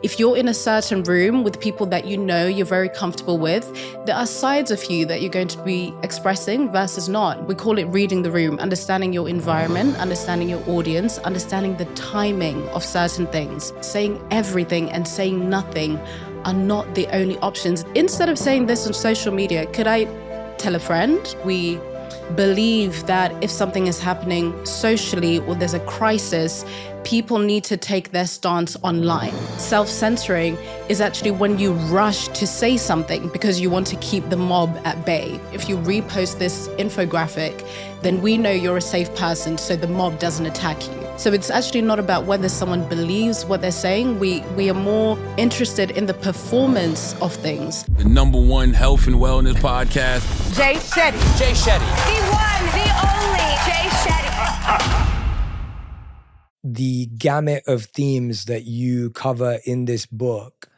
If you're in a certain room with people that you know you're very comfortable with, there are sides of you that you're going to be expressing versus not. We call it reading the room, understanding your environment, understanding your audience, understanding the timing of certain things. Saying everything and saying nothing are not the only options. Instead of saying this on social media, could I tell a friend? We believe that if something is happening socially or there's a crisis, people need to take their stance online. Self-censoring is actually when you rush to say something because you want to keep the mob at bay. If you repost this infographic, then we know you're a safe person, so the mob doesn't attack you. So it's actually not about whether someone believes what they're saying. We are more interested in the performance of things. The #1 health and wellness podcast. Jay Shetty. Jay Shetty. The one, the only Jay Shetty. The gamut of themes that you cover in this book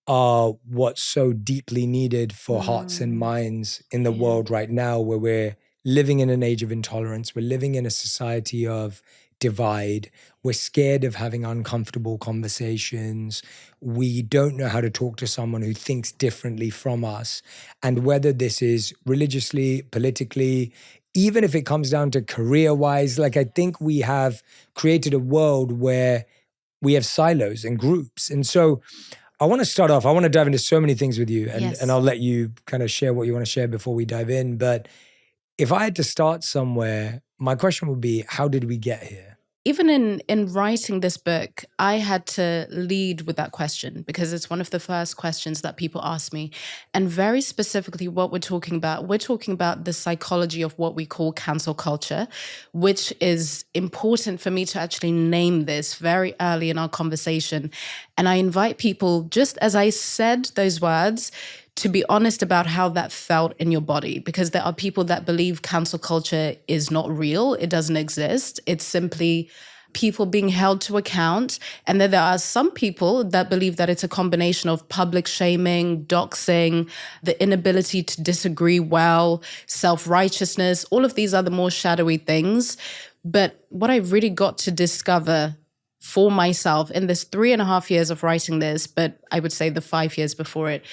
are what's so deeply needed for hearts and minds in the world right now, where we're living in an age of intolerance. We're living in a society of divide. We're scared of having uncomfortable conversations. We don't know how to talk to someone who thinks differently from us. And whether this is religiously, politically, even if it comes down to career-wise, like I think we have created a world where we have silos and groups. And so I want to start off, I want to dive into so many things with you, and I'll let you kind of share what you want to share before we dive in. But if I had to start somewhere, my question would be, how did we get here? Even in writing this book, I had to lead with that question because it's one of the first questions that people ask me. And very specifically what we're talking about the psychology of what we call cancel culture, which is important for me to actually name this very early in our conversation. And I invite people, just as I said those words, to be honest about how that felt in your body, because there are people that believe cancel culture is not real. It doesn't exist. It's simply people being held to account. And then there are some people that believe that it's a combination of public shaming, doxing, the inability to disagree well, self-righteousness. All of these are the more shadowy things. But what I really got to discover for myself in this 3.5 years of writing this, but I would say the 5 years before it,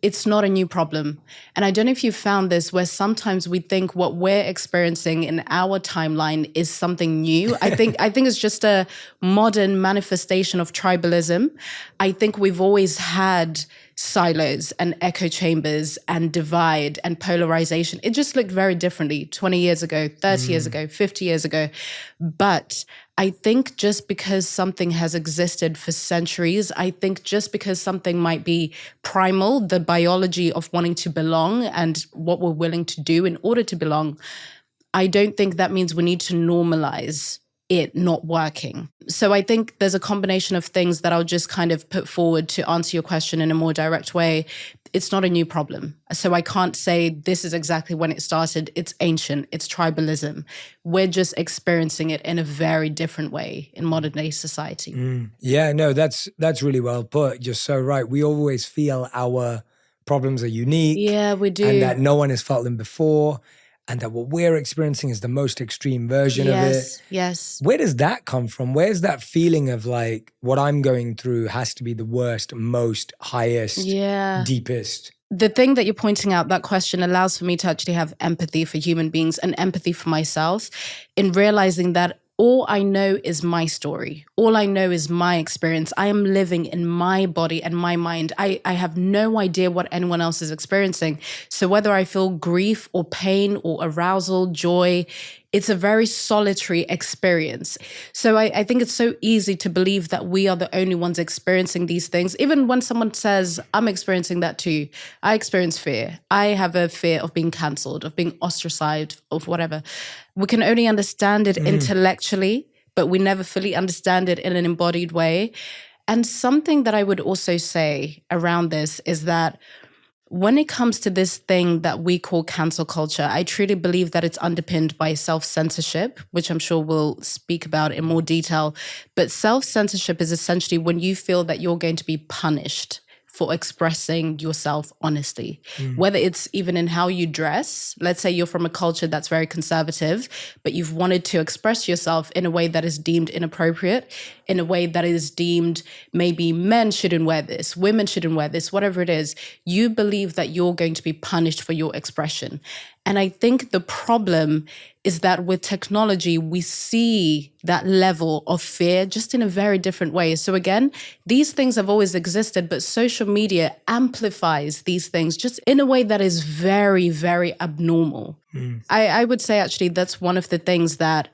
it's not a new problem. And I don't know if you found this, where sometimes we think what we're experiencing in our timeline is something new. I think it's just a modern manifestation of tribalism. I think we've always had silos and echo chambers and divide and polarization. It just looked very differently 20 years ago, 30 years ago, 50 years ago. But I think just because something has existed for centuries, I think just because something might be primal, the biology of wanting to belong and what we're willing to do in order to belong, I don't think that means we need to normalize it not working. So I think there's a combination of things that I'll just kind of put forward to answer your question in a more direct way. It's not a new problem. So I can't say this is exactly when it started. It's ancient. It's tribalism. We're just experiencing it in a very different way in modern day society. Yeah, no, that's really well put. You're so right. We always feel our problems are unique. Yeah, we do. And that no one has felt them before. And that what we're experiencing is the most extreme version of it. Yes. Where does that come from? Where's that feeling of like, what I'm going through has to be the worst, most, highest, deepest? The thing that you're pointing out, that question allows for me to actually have empathy for human beings and empathy for myself in realizing that all I know is my story. All I know is my experience. I am living in my body and my mind. I have no idea what anyone else is experiencing. So whether I feel grief or pain or arousal, joy, it's a very solitary experience. So I think it's so easy to believe that we are the only ones experiencing these things. Even when someone says, I'm experiencing that too. I experience fear. I have a fear of being cancelled, of being ostracized, of whatever. We can only understand it intellectually, but we never fully understand it in an embodied way. And something that I would also say around this is that when it comes to this thing that we call cancel culture, I truly believe that it's underpinned by self-censorship, which I'm sure we'll speak about in more detail. But self-censorship is essentially when you feel that you're going to be punished for expressing yourself honestly. Whether it's even in how you dress, let's say you're from a culture that's very conservative, but you've wanted to express yourself in a way that is deemed inappropriate, in a way that is deemed maybe men shouldn't wear this, women shouldn't wear this, whatever it is, you believe that you're going to be punished for your expression. And I think the problem is that with technology, we see that level of fear just in a very different way. So again, these things have always existed, but social media amplifies these things just in a way that is very, very abnormal. I would say actually that's one of the things that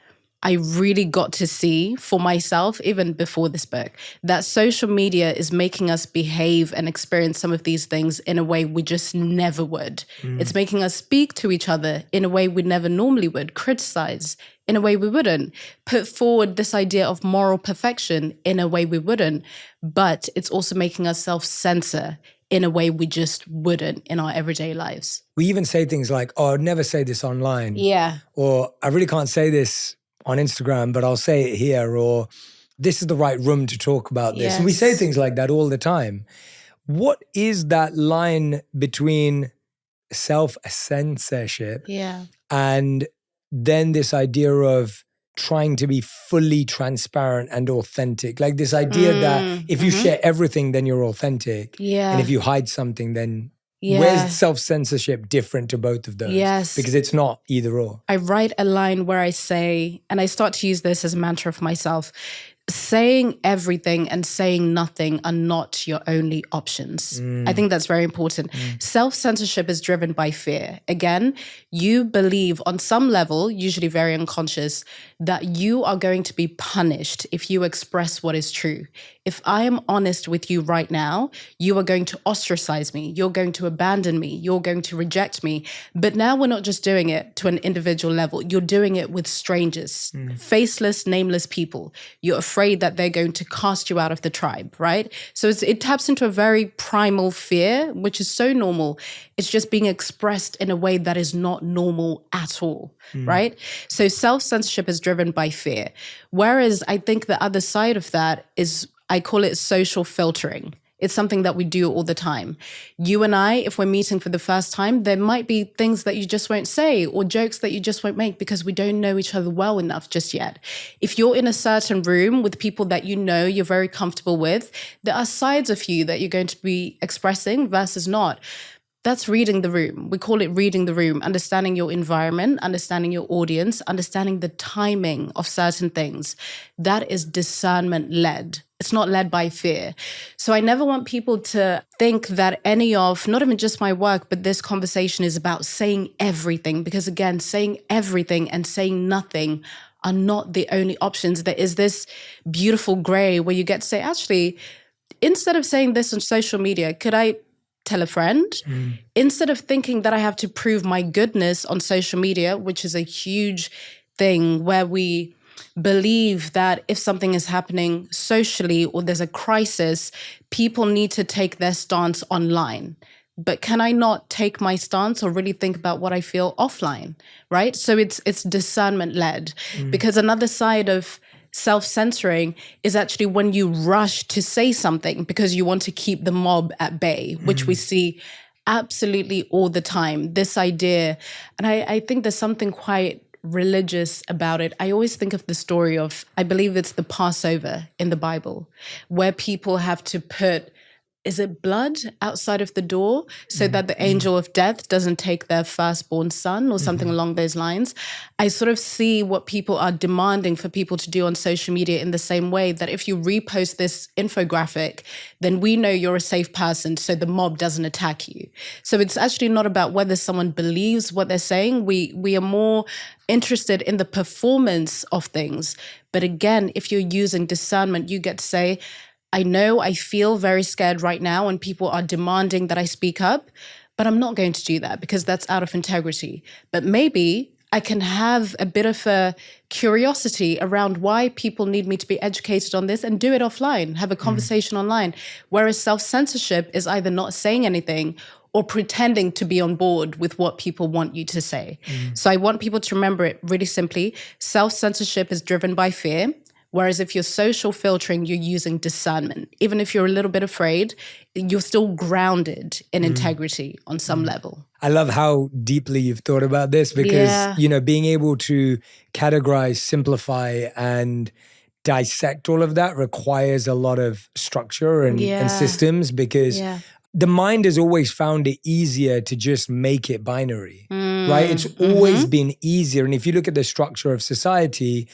I really got to see for myself, even before this book, that social media is making us behave and experience some of these things in a way we just never would. It's making us speak to each other in a way we never normally would, criticize in a way we wouldn't, put forward this idea of moral perfection in a way we wouldn't, but it's also making us self-censor in a way we just wouldn't in our everyday lives. We even say things like, oh, I'd never say this online. Yeah. Or I really can't say this on Instagram, but I'll say it here, or this is the right room to talk about this. Yes. And we say things like that all the time. What is that line between self-censorship and then this idea of trying to be fully transparent and authentic? Like this idea that if you share everything, then you're authentic. And if you hide something, then where's self-censorship different to both of those? Yes. Because it's not either or. I write a line where I say, and I start to use this as a mantra for myself, saying everything and saying nothing are not your only options. I think that's very important. Self-censorship is driven by fear. Again, you believe on some level, usually very unconscious, that you are going to be punished if you express what is true. If I am honest with you right now, you are going to ostracize me. You're going to abandon me. You're going to reject me. But now we're not just doing it to an individual level. You're doing it with strangers, faceless, nameless people. You're afraid that they're going to cast you out of the tribe, right? So it taps into a very primal fear, which is so normal. It's just being expressed in a way that is not normal at all, right? So self-censorship is driven by fear. Whereas I think the other side of that is, I call it social filtering. It's something that we do all the time. You and I, if we're meeting for the first time, there might be things that you just won't say or jokes that you just won't make because we don't know each other well enough just yet. If you're in a certain room with people that you know you're very comfortable with, there are sides of you that you're going to be expressing versus not. That's reading the room. We call it reading the room, understanding your environment, understanding your audience, understanding the timing of certain things. That is discernment-led. It's not led by fear. So I never want people to think that any of, not even just my work, but this conversation is about saying everything. Because again, saying everything and saying nothing are not the only options. There is this beautiful gray where you get to say, actually, instead of saying this on social media, could I tell a friend? Instead of thinking that I have to prove my goodness on social media, which is a huge thing where we believe that if something is happening socially or there's a crisis, people need to take their stance online. But can I not take my stance or really think about what I feel offline, right? So it's discernment-led. Because another side of self-censoring is actually when you rush to say something because you want to keep the mob at bay, which we see absolutely all the time. This idea, and I think there's something quite religious about it. I always think of the story of, I believe it's the Passover in the Bible, where people have to put, is it blood outside of the door so that the angel of death doesn't take their firstborn son or something along those lines? I sort of see what people are demanding for people to do on social media in the same way, that if you repost this infographic, then we know you're a safe person so the mob doesn't attack you. So it's actually not about whether someone believes what they're saying. We are more interested in the performance of things. But again, if you're using discernment, you get to say, I know I feel very scared right now and people are demanding that I speak up, but I'm not going to do that because that's out of integrity. But maybe I can have a bit of a curiosity around why people need me to be educated on this and do it offline, have a conversation online. Whereas self-censorship is either not saying anything or pretending to be on board with what people want you to say. So I want people to remember it really simply. Self-censorship is driven by fear. Whereas if you're social filtering, you're using discernment. Even if you're a little bit afraid, you're still grounded in integrity on some level. I love how deeply you've thought about this because, being able to categorize, simplify, and dissect all of that requires a lot of structure and systems because the mind has always found it easier to just make it binary, right? It's always been easier. And if you look at the structure of society,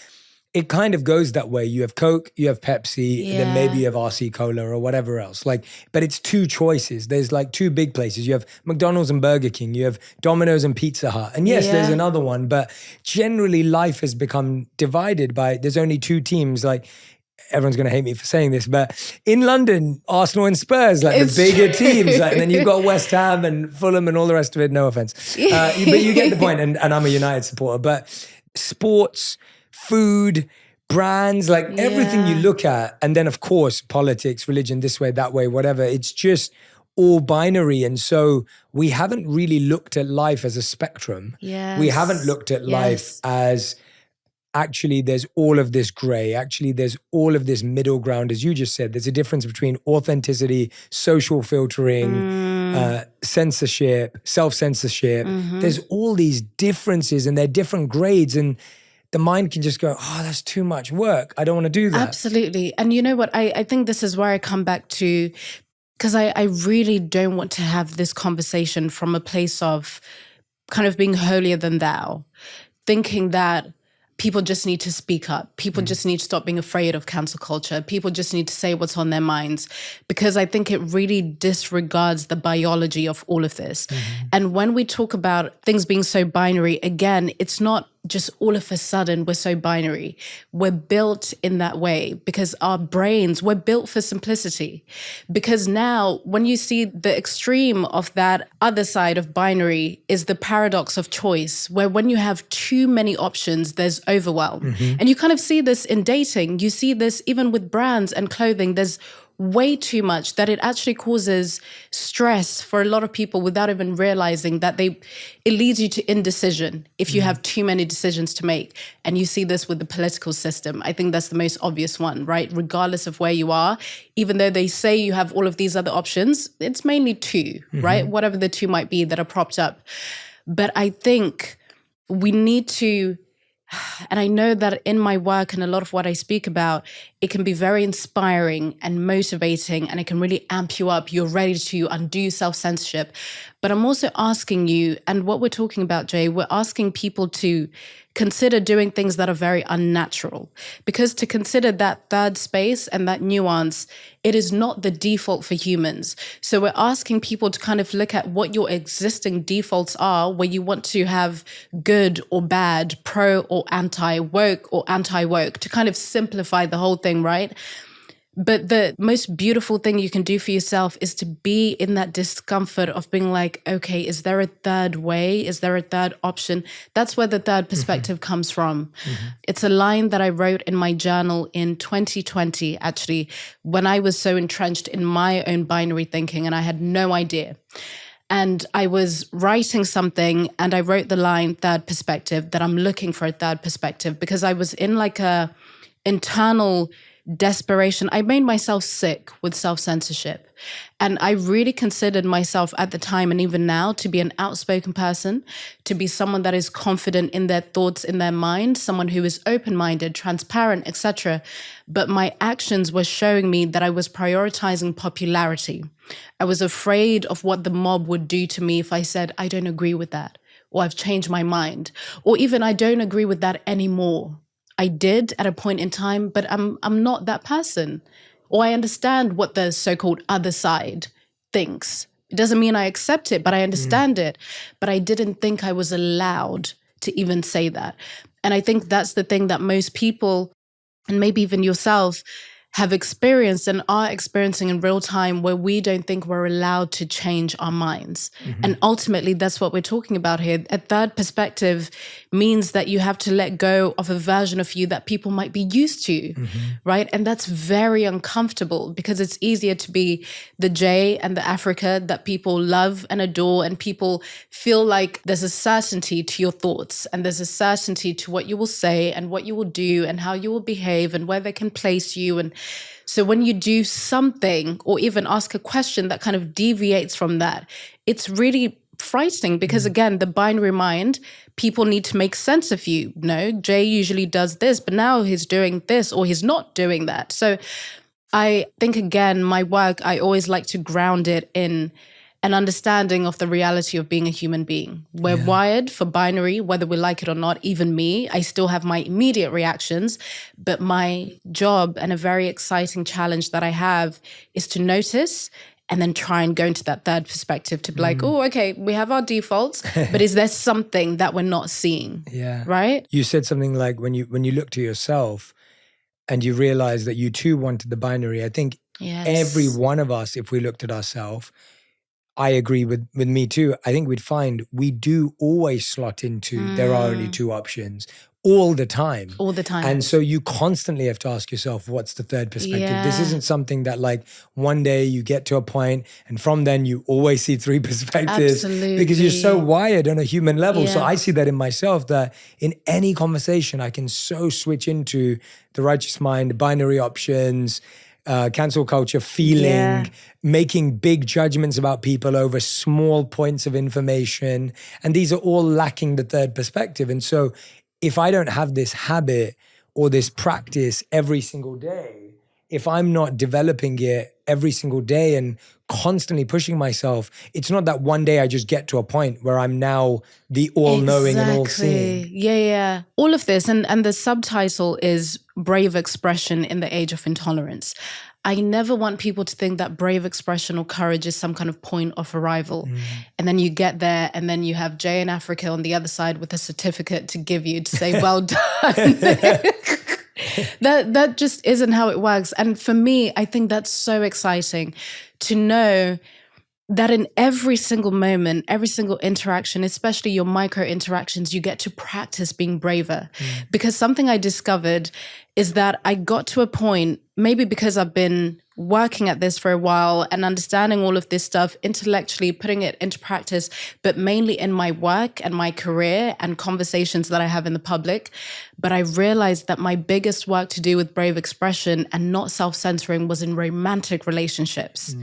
it kind of goes that way. You have Coke, you have Pepsi, and then maybe you have RC Cola or whatever else. But it's two choices. There's two big places. You have McDonald's and Burger King. You have Domino's and Pizza Hut. And yes, there's another one. But generally, life has become divided by, there's only two teams. Everyone's going to hate me for saying this, but in London, Arsenal and Spurs, the bigger teams. And then you've got West Ham and Fulham and all the rest of it. No offense. But you get the point. And I'm a United supporter. But sports, food, brands, everything you look at. And then, of course, politics, religion, this way, that way, whatever. It's just all binary. And so we haven't really looked at life as a spectrum. Yes. We haven't looked at life as actually there's all of this gray. Actually, there's all of this middle ground. As you just said, there's a difference between authenticity, social filtering, censorship, self-censorship. There's all these differences and they're different grades. And the mind can just go, oh, that's too much work. I don't want to do that. Absolutely. And you know what? I think this is where I come back to, because I really don't want to have this conversation from a place of kind of being holier than thou, thinking that people just need to speak up. People just need to stop being afraid of cancel culture. People just need to say what's on their minds, because I think it really disregards the biology of all of this. And when we talk about things being so binary, again, it's not just all of a sudden we're so binary. We're built in that way because our brains, we're built for simplicity. Because now when you see the extreme of that other side of binary is the paradox of choice, where when you have too many options, there's overwhelm. And you kind of see this in dating. You see this even with brands and clothing. There's way too much that it actually causes stress for a lot of people without even realizing that it leads you to indecision if you have too many decisions to make. And you see this with the political system. I think that's the most obvious one, right? Regardless of where you are, even though they say you have all of these other options, it's mainly two, right? Whatever the two might be that are propped up. But I think we need to, and I know that in my work and a lot of what I speak about, it can be very inspiring and motivating, and it can really amp you up. You're ready to undo self-censorship. But I'm also asking you, and what we're talking about, Jay, we're asking people to consider doing things that are very unnatural. Because to consider that third space and that nuance, it is not the default for humans. So we're asking people to kind of look at what your existing defaults are, where you want to have good or bad, pro or anti, woke or anti-woke, to kind of simplify the whole thing, right? But the most beautiful thing you can do for yourself is to be in that discomfort of being like, okay, is there a third way? Is there a third option? That's where the third perspective comes from. It's a line that I wrote in my journal in 2020, actually, when I was so entrenched in my own binary thinking and I had no idea. And I was writing something and I wrote the line, third perspective, that I'm looking for a third perspective, because I was in like a internal desperation. I made myself sick with self-censorship. And I really considered myself at the time and even now to be an outspoken person, to be someone that is confident in their thoughts, in their mind, someone who is open-minded, transparent, etc. But my actions were showing me that I was prioritizing popularity. I was afraid of what the mob would do to me if I said, I don't agree with that, or I've changed my mind, or even I don't agree with that anymore. I did at a point in time, but I'm not that person. Or I understand what the so-called other side thinks. It doesn't mean I accept it, but I understand it. But I didn't think I was allowed to even say that. And I think that's the thing that most people, and maybe even yourself, have experienced and are experiencing in real time, where we don't think we're allowed to change our minds. And ultimately, that's what we're talking about here. A third perspective means that you have to let go of a version of you that people might be used to, right? And that's very uncomfortable, because it's easier to be the Jay and the Africa that people love and adore, and people feel like there's a certainty to your thoughts, and there's a certainty to what you will say and what you will do and how you will behave and where they can place you and So when you do something or even ask a question that kind of deviates from that, it's really frightening because, again, the binary mind, people need to make sense of you. No, Jay usually does this, but now he's doing this or he's not doing that. So I think, again, my work, I always like to ground it in an understanding of the reality of being a human being. We're wired for binary, whether we like it or not. Even me, I still have my immediate reactions, but my job and a very exciting challenge that I have is to notice and then try and go into that third perspective to be like, oh, okay, we have our defaults, but is there something that we're not seeing? Yeah. Right? You said something like when you look to yourself and you realize that you too wanted the binary. I think every one of us, if we looked at ourselves, I agree with me too. I think we'd find we do always slot into there are only two options all the time. All the time. And so you constantly have to ask yourself, what's the third perspective? Yeah. This isn't something that like one day you get to a point and from then you always see three perspectives. Absolutely. Because you're so wired on a human level. So Yeah. I see that in myself that in any conversation, I can so switch into the righteous mind, binary options, cancel culture, feeling, making big judgments about people over small points of information. And these are all lacking the third perspective. And so if I don't have this habit or this practice every single day, if I'm not developing it every single day and constantly pushing myself, it's not that one day I just get to a point where I'm now the all-knowing and all-seeing. Yeah. All of this, and the subtitle is Brave Expression in the Age of Intolerance. I never want people to think that brave expression or courage is some kind of point of arrival. And then you get there and then you have Jay in Africa on the other side with a certificate to give you to say, well done. That just isn't how it works. And for me, I think that's so exciting to know that in every single moment, every single interaction, especially your micro interactions, you get to practice being braver. Because something I discovered is that I got to a point, maybe because I've been working at this for a while and understanding all of this stuff intellectually, putting it into practice, but mainly in my work and my career and conversations that I have in the public. But I realized that my biggest work to do with brave expression and not self-censoring was in romantic relationships.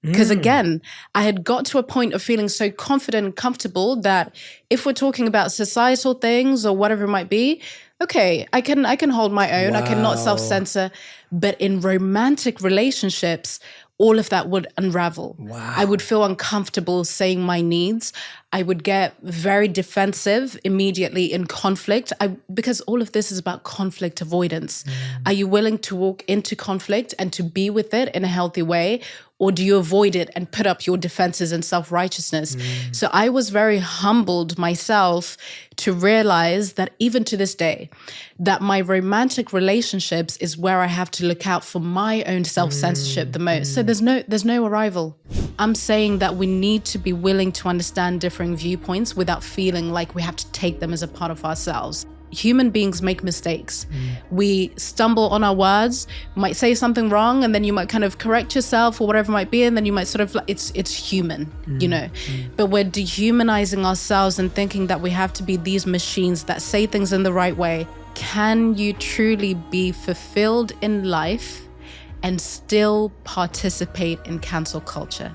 Because again, I had got to a point of feeling so confident and comfortable that if we're talking about societal things or whatever it might be, okay, I can hold my own. I cannot self-censor. But in romantic relationships, all of that would unravel. I would feel uncomfortable saying my needs. I would get very defensive immediately in conflict because all of this is about conflict avoidance. Are you willing to walk into conflict and to be with it in a healthy way? Or do you avoid it and put up your defenses and self-righteousness? So I was very humbled myself to realize that even to this day, that my romantic relationships is where I have to look out for my own self-censorship the most. So there's no arrival. I'm saying that we need to be willing to understand differing viewpoints without feeling like we have to take them as a part of ourselves. Human beings make mistakes. We stumble on our words, might say something wrong, and then you might kind of correct yourself or whatever it might be, and then you might sort of, it's human, you know. But we're dehumanizing ourselves and thinking that we have to be these machines that say things in the right way. Can you truly be fulfilled in life and still participate in cancel culture?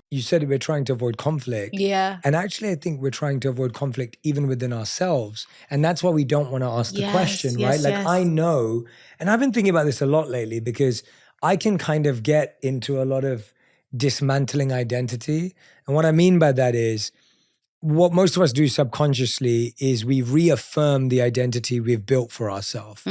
You said we're trying to avoid conflict. Yeah. And actually, I think we're trying to avoid conflict even within ourselves. And that's why we don't want to ask the question, right? Like, I know, and I've been thinking about this a lot lately because I can kind of get into a lot of dismantling identity. And what I mean by that is, what most of us do subconsciously is we reaffirm the identity we've built for ourselves.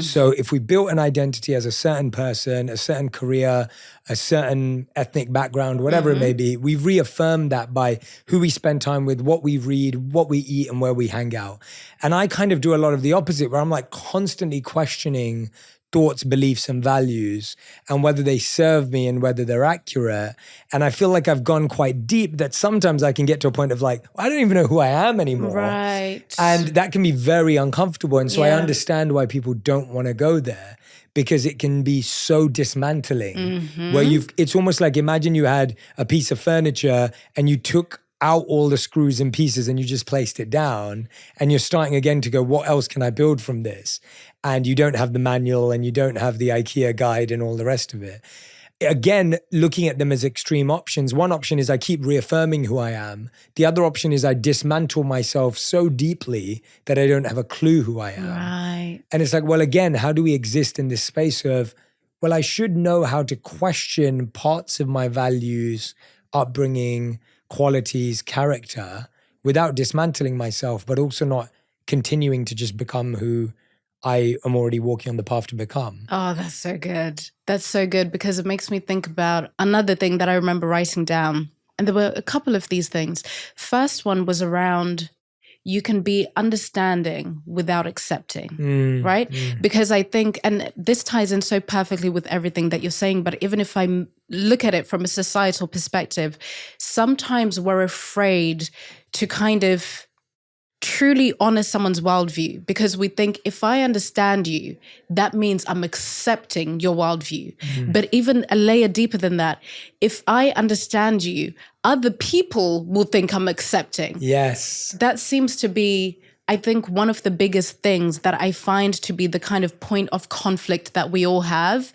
So if we built an identity as a certain person, a certain career, a certain ethnic background, whatever it may be, we reaffirm that by who we spend time with, what we read, what we eat, and where we hang out. And I kind of do a lot of the opposite, where I'm like constantly questioning thoughts, beliefs, and values, and whether they serve me and whether they're accurate. And I feel like I've gone quite deep that sometimes I can get to a point of like, I don't even know who I am anymore. Right. And that can be very uncomfortable. And so I understand why people don't want to go there, because it can be so dismantling, where it's almost like, imagine you had a piece of furniture and you took out all the screws and pieces and you just placed it down and you're starting again to go, what else can I build from this? and you don't have the manual and you don't have the IKEA guide and all the rest of it. Again, looking at them as extreme options. One option is I keep reaffirming who I am. The other option is I dismantle myself so deeply that I don't have a clue who I am. Right. And it's like, well, again, how do we exist in this space of, well, I should know how to question parts of my values, upbringing, qualities, character, without dismantling myself, but also not continuing to just become who I am already walking on the path to become. Oh, that's so good. That's so good because it makes me think about another thing that I remember writing down. And there were a couple of these things. First one was around you can be understanding without accepting, right? Because I think, and this ties in so perfectly with everything that you're saying, but even if I look at it from a societal perspective, sometimes we're afraid to kind of truly honor someone's worldview because we think if I understand you, that means I'm accepting your worldview. But even a layer deeper than that, if I understand you, other people will think I'm accepting. Yes. That seems to be, I think, one of the biggest things that I find to be the kind of point of conflict that we all have.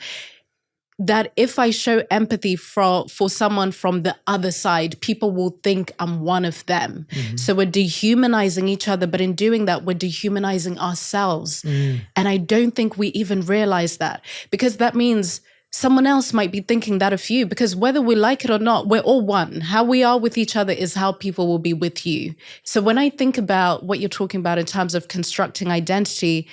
That if I show empathy for someone from the other side, people will think I'm one of them. So we're dehumanizing each other, but in doing that, we're dehumanizing ourselves. And I don't think we even realize that because that means someone else might be thinking that of you because whether we like it or not, we're all one. How we are with each other is how people will be with you. So when I think about what you're talking about in terms of constructing identity,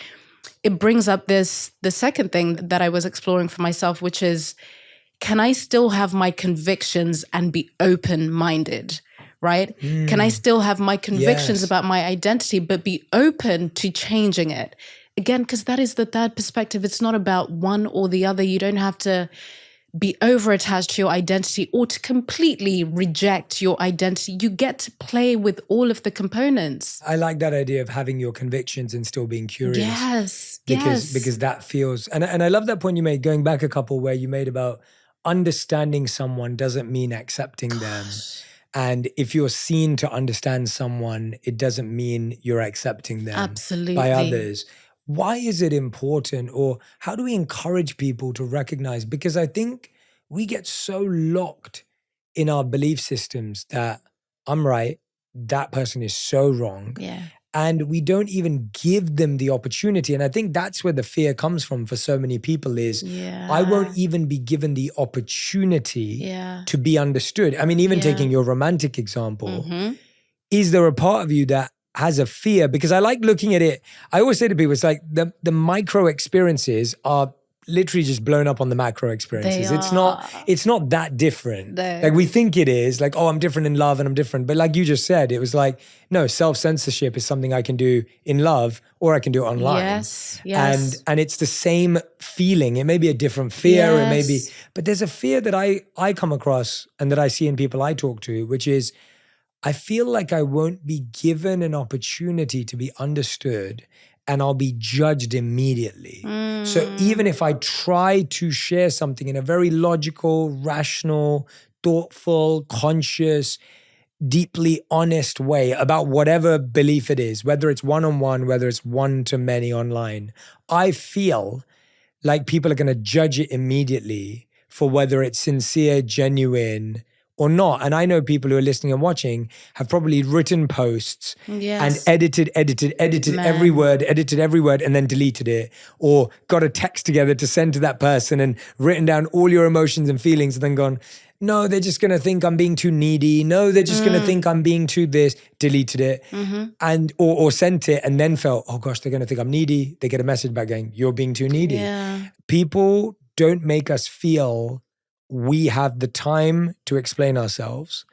it brings up the second thing that I was exploring for myself, which is, can I still have my convictions and be open-minded, right? Can I still have my convictions about my identity, but be open to changing it? Again, because that is the third perspective. It's not about one or the other. You don't have to be over-attached to your identity or to completely reject your identity. You get to play with all of the components. I like that idea of having your convictions and still being curious. Yes, because that feels, and I love that point you made, going back a couple where you made about understanding someone doesn't mean accepting them. And if you're seen to understand someone, it doesn't mean you're accepting them Absolutely. by others. Why is it important, or how do we encourage people to recognize? Because I think we get so locked in our belief systems that I'm right, that person is so wrong. Yeah. And we don't even give them the opportunity. And I think that's where the fear comes from for so many people is, I won't even be given the opportunity to be understood. I mean, even taking your romantic example, is there a part of you that has a fear? Because I like looking at it. I always say to people, it's like the micro experiences are literally just blown up on the macro experiences. It's not that different. Like we think it is, like, oh, I'm different in love and I'm different. But like you just said, it was like, no, self-censorship is something I can do in love or I can do it online. Yes. And it's the same feeling. It may be a different fear, it may be, but there's a fear that I come across and that I see in people I talk to, which is, I feel like I won't be given an opportunity to be understood and I'll be judged immediately. So even if I try to share something in a very logical, rational, thoughtful, conscious, deeply honest way about whatever belief it is, whether it's one-on-one, whether it's one-to-many online, I feel like people are going to judge it immediately for whether it's sincere, genuine, or not. And I know people who are listening and watching have probably written posts and edited every word, and then deleted it, or got a text together to send to that person and written down all your emotions and feelings and then gone, no, they're just going to think I'm being too needy. No, they're just going to think I'm being too this, deleted it, and or sent it and then felt, oh gosh, they're going to think I'm needy. They get a message back going, you're being too needy. Yeah. People don't make us feel we have the time to explain ourselves.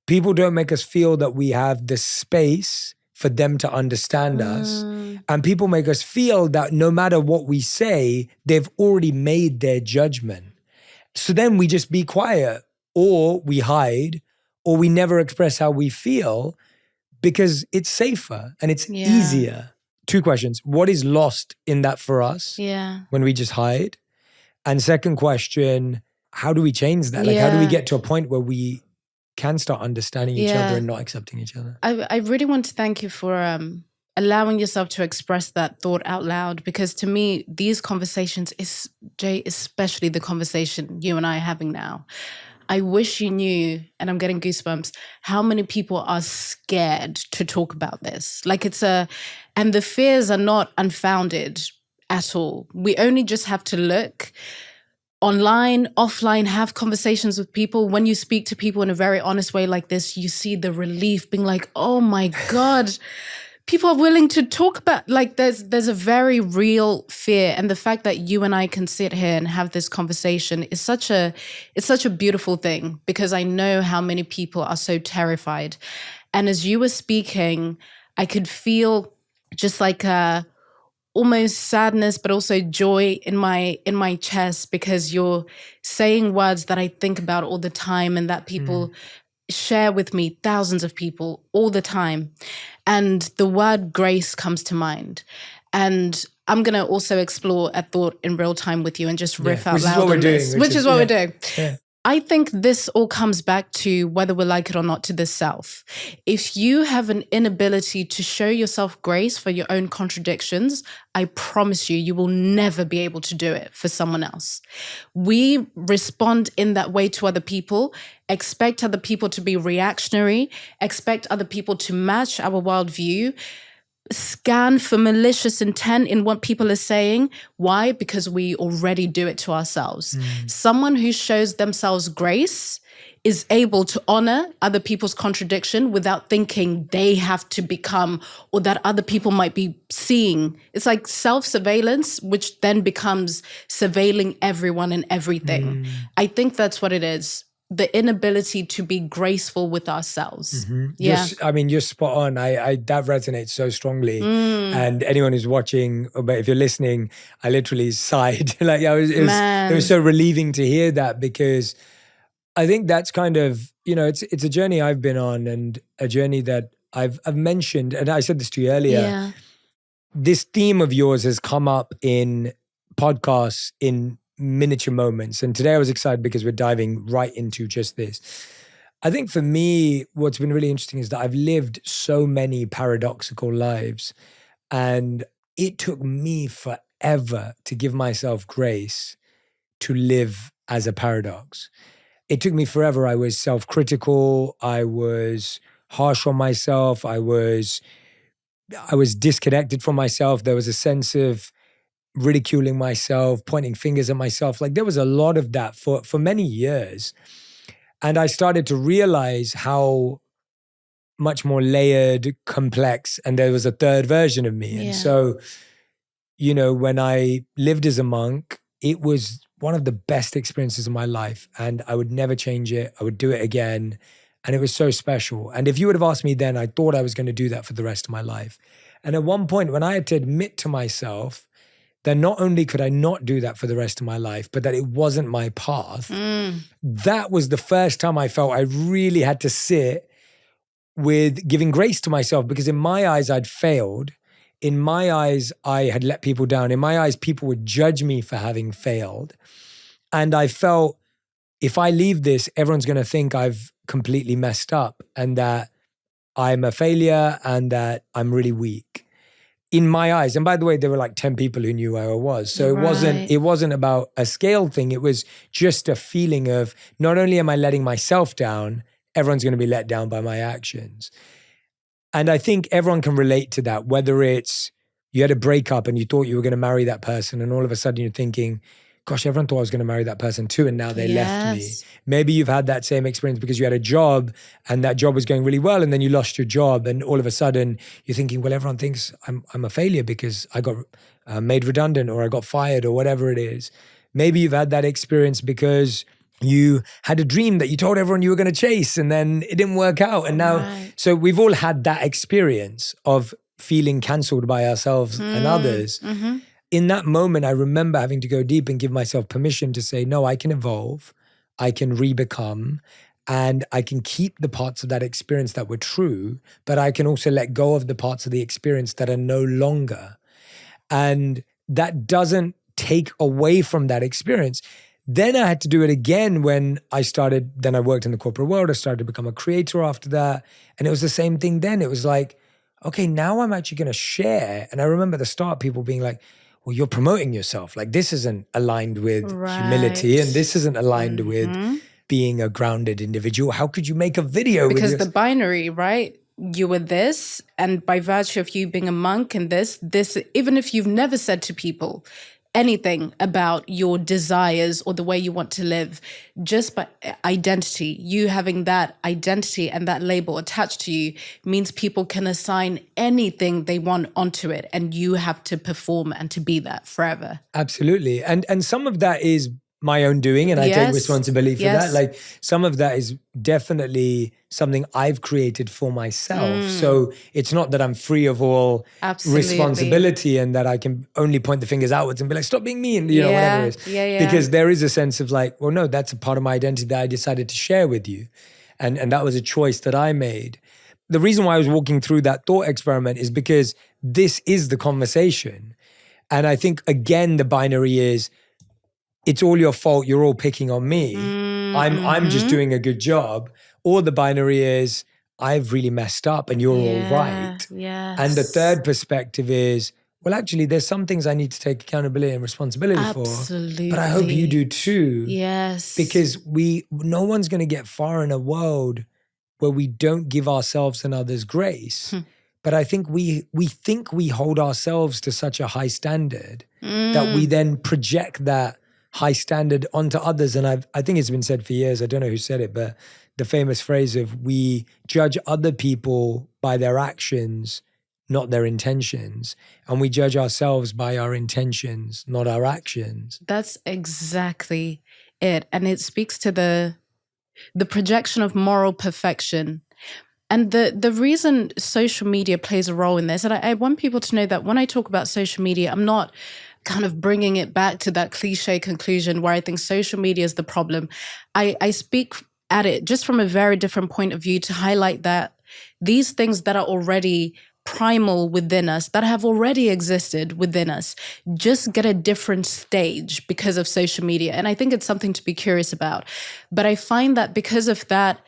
People don't make us feel that we have the space for them to understand us. And people make us feel that no matter what we say, they've already made their judgment. So then we just be quiet, or we hide, or we never express how we feel because it's safer and it's easier. 2 questions. What is lost in that for us when we just hide? And second question, how do we change that? Like, how do we get to a point where we can start understanding each other and not accepting each other? I really want to thank you for allowing yourself to express that thought out loud, because to me, these conversations Jay, especially the conversation you and I are having now, I wish you knew, and I'm getting goosebumps, how many people are scared to talk about this. Like and the fears are not unfounded at all. We only just have to look online, offline, have conversations with people. When you speak to people in a very honest way like this, you see the relief being like, oh my God, people are willing to talk about, like there's a very real fear. And the fact that you and I can sit here and have this conversation is such a beautiful thing, because I know how many people are so terrified. And as you were speaking, I could feel just like almost sadness, but also joy in my chest, because you're saying words that I think about all the time and that people share with me, thousands of people all the time. And the word grace comes to mind. And I'm going to also explore a thought in real time with you and just riff out loud on this. Which is what we're doing. Yeah. I think this all comes back to, whether we like it or not, to the self. If you have an inability to show yourself grace for your own contradictions, I promise you, you will never be able to do it for someone else. We respond in that way to other people, expect other people to be reactionary, expect other people to match our worldview, scan for malicious intent in what people are saying. Why? Because we already do it to ourselves. Someone who shows themselves grace is able to honor other people's contradiction without thinking they have to become, or that other people might be seeing. It's like self-surveillance, which then becomes surveilling everyone and everything. I think that's what it is. The inability to be graceful with ourselves. Yeah. You're spot on. That resonates so strongly. And anyone who's watching, but if you're listening, I literally sighed. It was so relieving to hear that, because I think that's kind of, it's a journey I've been on, and a journey that I've mentioned, and I said this to you earlier. Yeah. This theme of yours has come up in podcasts in miniature moments. And today I was excited because we're diving right into just this. I think for me, what's been really interesting is that I've lived so many paradoxical lives, and it took me forever to give myself grace to live as a paradox. It took me forever. I was self-critical. I was harsh on myself. I was disconnected from myself. There was a sense of ridiculing myself, pointing fingers at myself. Like, there was a lot of that for many years. And I started to realize how much more layered, complex, and there was a third version of me. And so, when I lived as a monk, it was one of the best experiences of my life, and I would never change it. I would do it again. And it was so special. And if you would have asked me then, I thought I was going to do that for the rest of my life. And at one point, when I had to admit to myself that not only could I not do that for the rest of my life, but that it wasn't my path, that was the first time I felt I really had to sit with giving grace to myself, because in my eyes, I'd failed. In my eyes, I had let people down. In my eyes, people would judge me for having failed. And I felt, if I leave this, everyone's going to think I've completely messed up, and that I'm a failure, and that I'm really weak. In my eyes. And by the way, there were like 10 people who knew who I was. So it wasn't about a scale thing. It was just a feeling of, not only am I letting myself down, everyone's going to be let down by my actions. And I think everyone can relate to that, whether it's you had a breakup and you thought you were going to marry that person, and all of a sudden you're thinking, gosh, everyone thought I was going to marry that person too, and now they left me. Maybe you've had that same experience because you had a job and that job was going really well, and then you lost your job, and all of a sudden you're thinking, well, everyone thinks I'm a failure because I got made redundant, or I got fired, or whatever it is. Maybe you've had that experience because you had a dream that you told everyone you were going to chase, and then it didn't work out. And now, so we've all had that experience of feeling cancelled by ourselves and others. In that moment, I remember having to go deep and give myself permission to say, no, I can evolve, I can re-become, and I can keep the parts of that experience that were true, but I can also let go of the parts of the experience that are no longer. And that doesn't take away from that experience. Then I had to do it again when I worked in the corporate world. I started to become a creator after that. And it was the same thing then. It was like, okay, now I'm actually going to share. And I remember at the start people being like, well, you're promoting yourself. Like this isn't aligned with humility and this isn't aligned with being a grounded individual. How could you make a video Because with the binary, right? You were this, and by virtue of you being a monk and this, even if you've never said to people anything about your desires or the way you want to live, just by identity, you having that identity and that label attached to you means people can assign anything they want onto it, and you have to perform and to be that forever. Absolutely. And some of that is my own doing, and I take responsibility for that. Like some of that is definitely something I've created for myself. So it's not that I'm free of all responsibility and that I can only point the fingers outwards and be like, stop being mean, you know, whatever it is. Because there is a sense of like, well, no, that's a part of my identity that I decided to share with you. And that was a choice that I made. The reason why I was walking through that thought experiment is because this is the conversation. And I think, again, the binary is, it's all your fault, you're all picking on me. I'm just doing a good job. Or the binary is, I've really messed up and you're all right. Yes. And the third perspective is, well, actually, there's some things I need to take accountability and responsibility for. But I hope you do too. Yes. Because no one's going to get far in a world where we don't give ourselves and others grace. But I think we think we hold ourselves to such a high standard that we then project that high standard onto others. And I think it's been said for years, I don't know who said it, but the famous phrase of we judge other people by their actions, not their intentions. And we judge ourselves by our intentions, not our actions. That's exactly it. And it speaks to the projection of moral perfection. And the reason social media plays a role in this, and I want people to know that when I talk about social media, I'm not kind of bringing it back to that cliche conclusion where I think social media is the problem. I speak at it just from a very different point of view to highlight that these things that are already primal within us, that have already existed within us, just get a different stage because of social media. And I think it's something to be curious about. But I find that because of that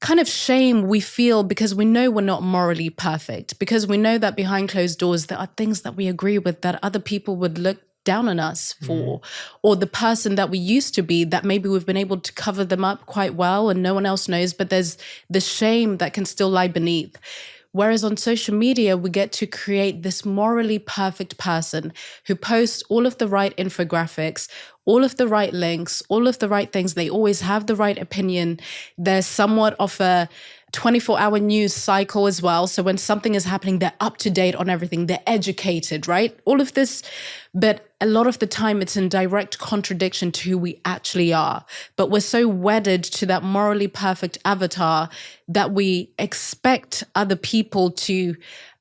kind of shame we feel, because we know we're not morally perfect, because we know that behind closed doors there are things that we agree with that other people would look down on us for, or the person that we used to be that maybe we've been able to cover them up quite well and no one else knows, but there's the shame that can still lie beneath. Whereas on social media, we get to create this morally perfect person who posts all of the right infographics, all of the right links, all of the right things. They always have the right opinion. There's somewhat of a 24-hour news cycle as well. So when something is happening, they're up to date on everything. They're educated, right? All of this. But a lot of the time, it's in direct contradiction to who we actually are. But we're so wedded to that morally perfect avatar that we expect other people to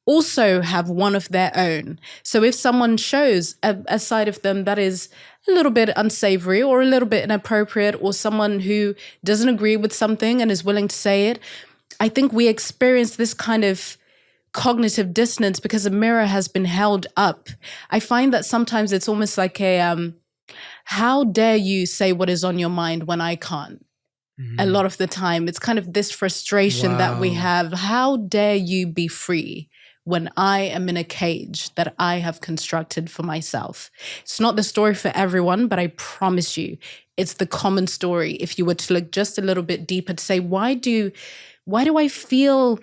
also have one of their own. So if someone shows a side of them that is a little bit unsavory or a little bit inappropriate, or someone who doesn't agree with something and is willing to say it, I think we experience this kind of cognitive dissonance because a mirror has been held up. I find that sometimes it's almost like a, how dare you say what is on your mind when I can't? A lot of the time, it's kind of this frustration that we have. How dare you be free when I am in a cage that I have constructed for myself? It's not the story for everyone, but I promise you, it's the common story. If you were to look just a little bit deeper to say, why do I feel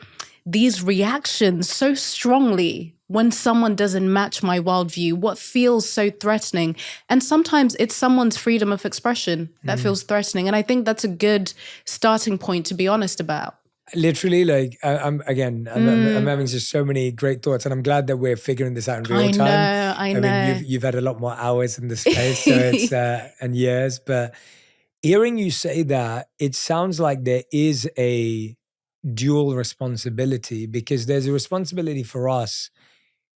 these reactions so strongly when someone doesn't match my worldview? What feels so threatening? And sometimes it's someone's freedom of expression that feels threatening. And I think that's a good starting point to be honest about. Literally, like, I'm having just so many great thoughts, and I'm glad that we're figuring this out in real time. I know. I mean, you've had a lot more hours in the space, so it's and years. But hearing you say that, it sounds like there is a dual responsibility, because there's a responsibility for us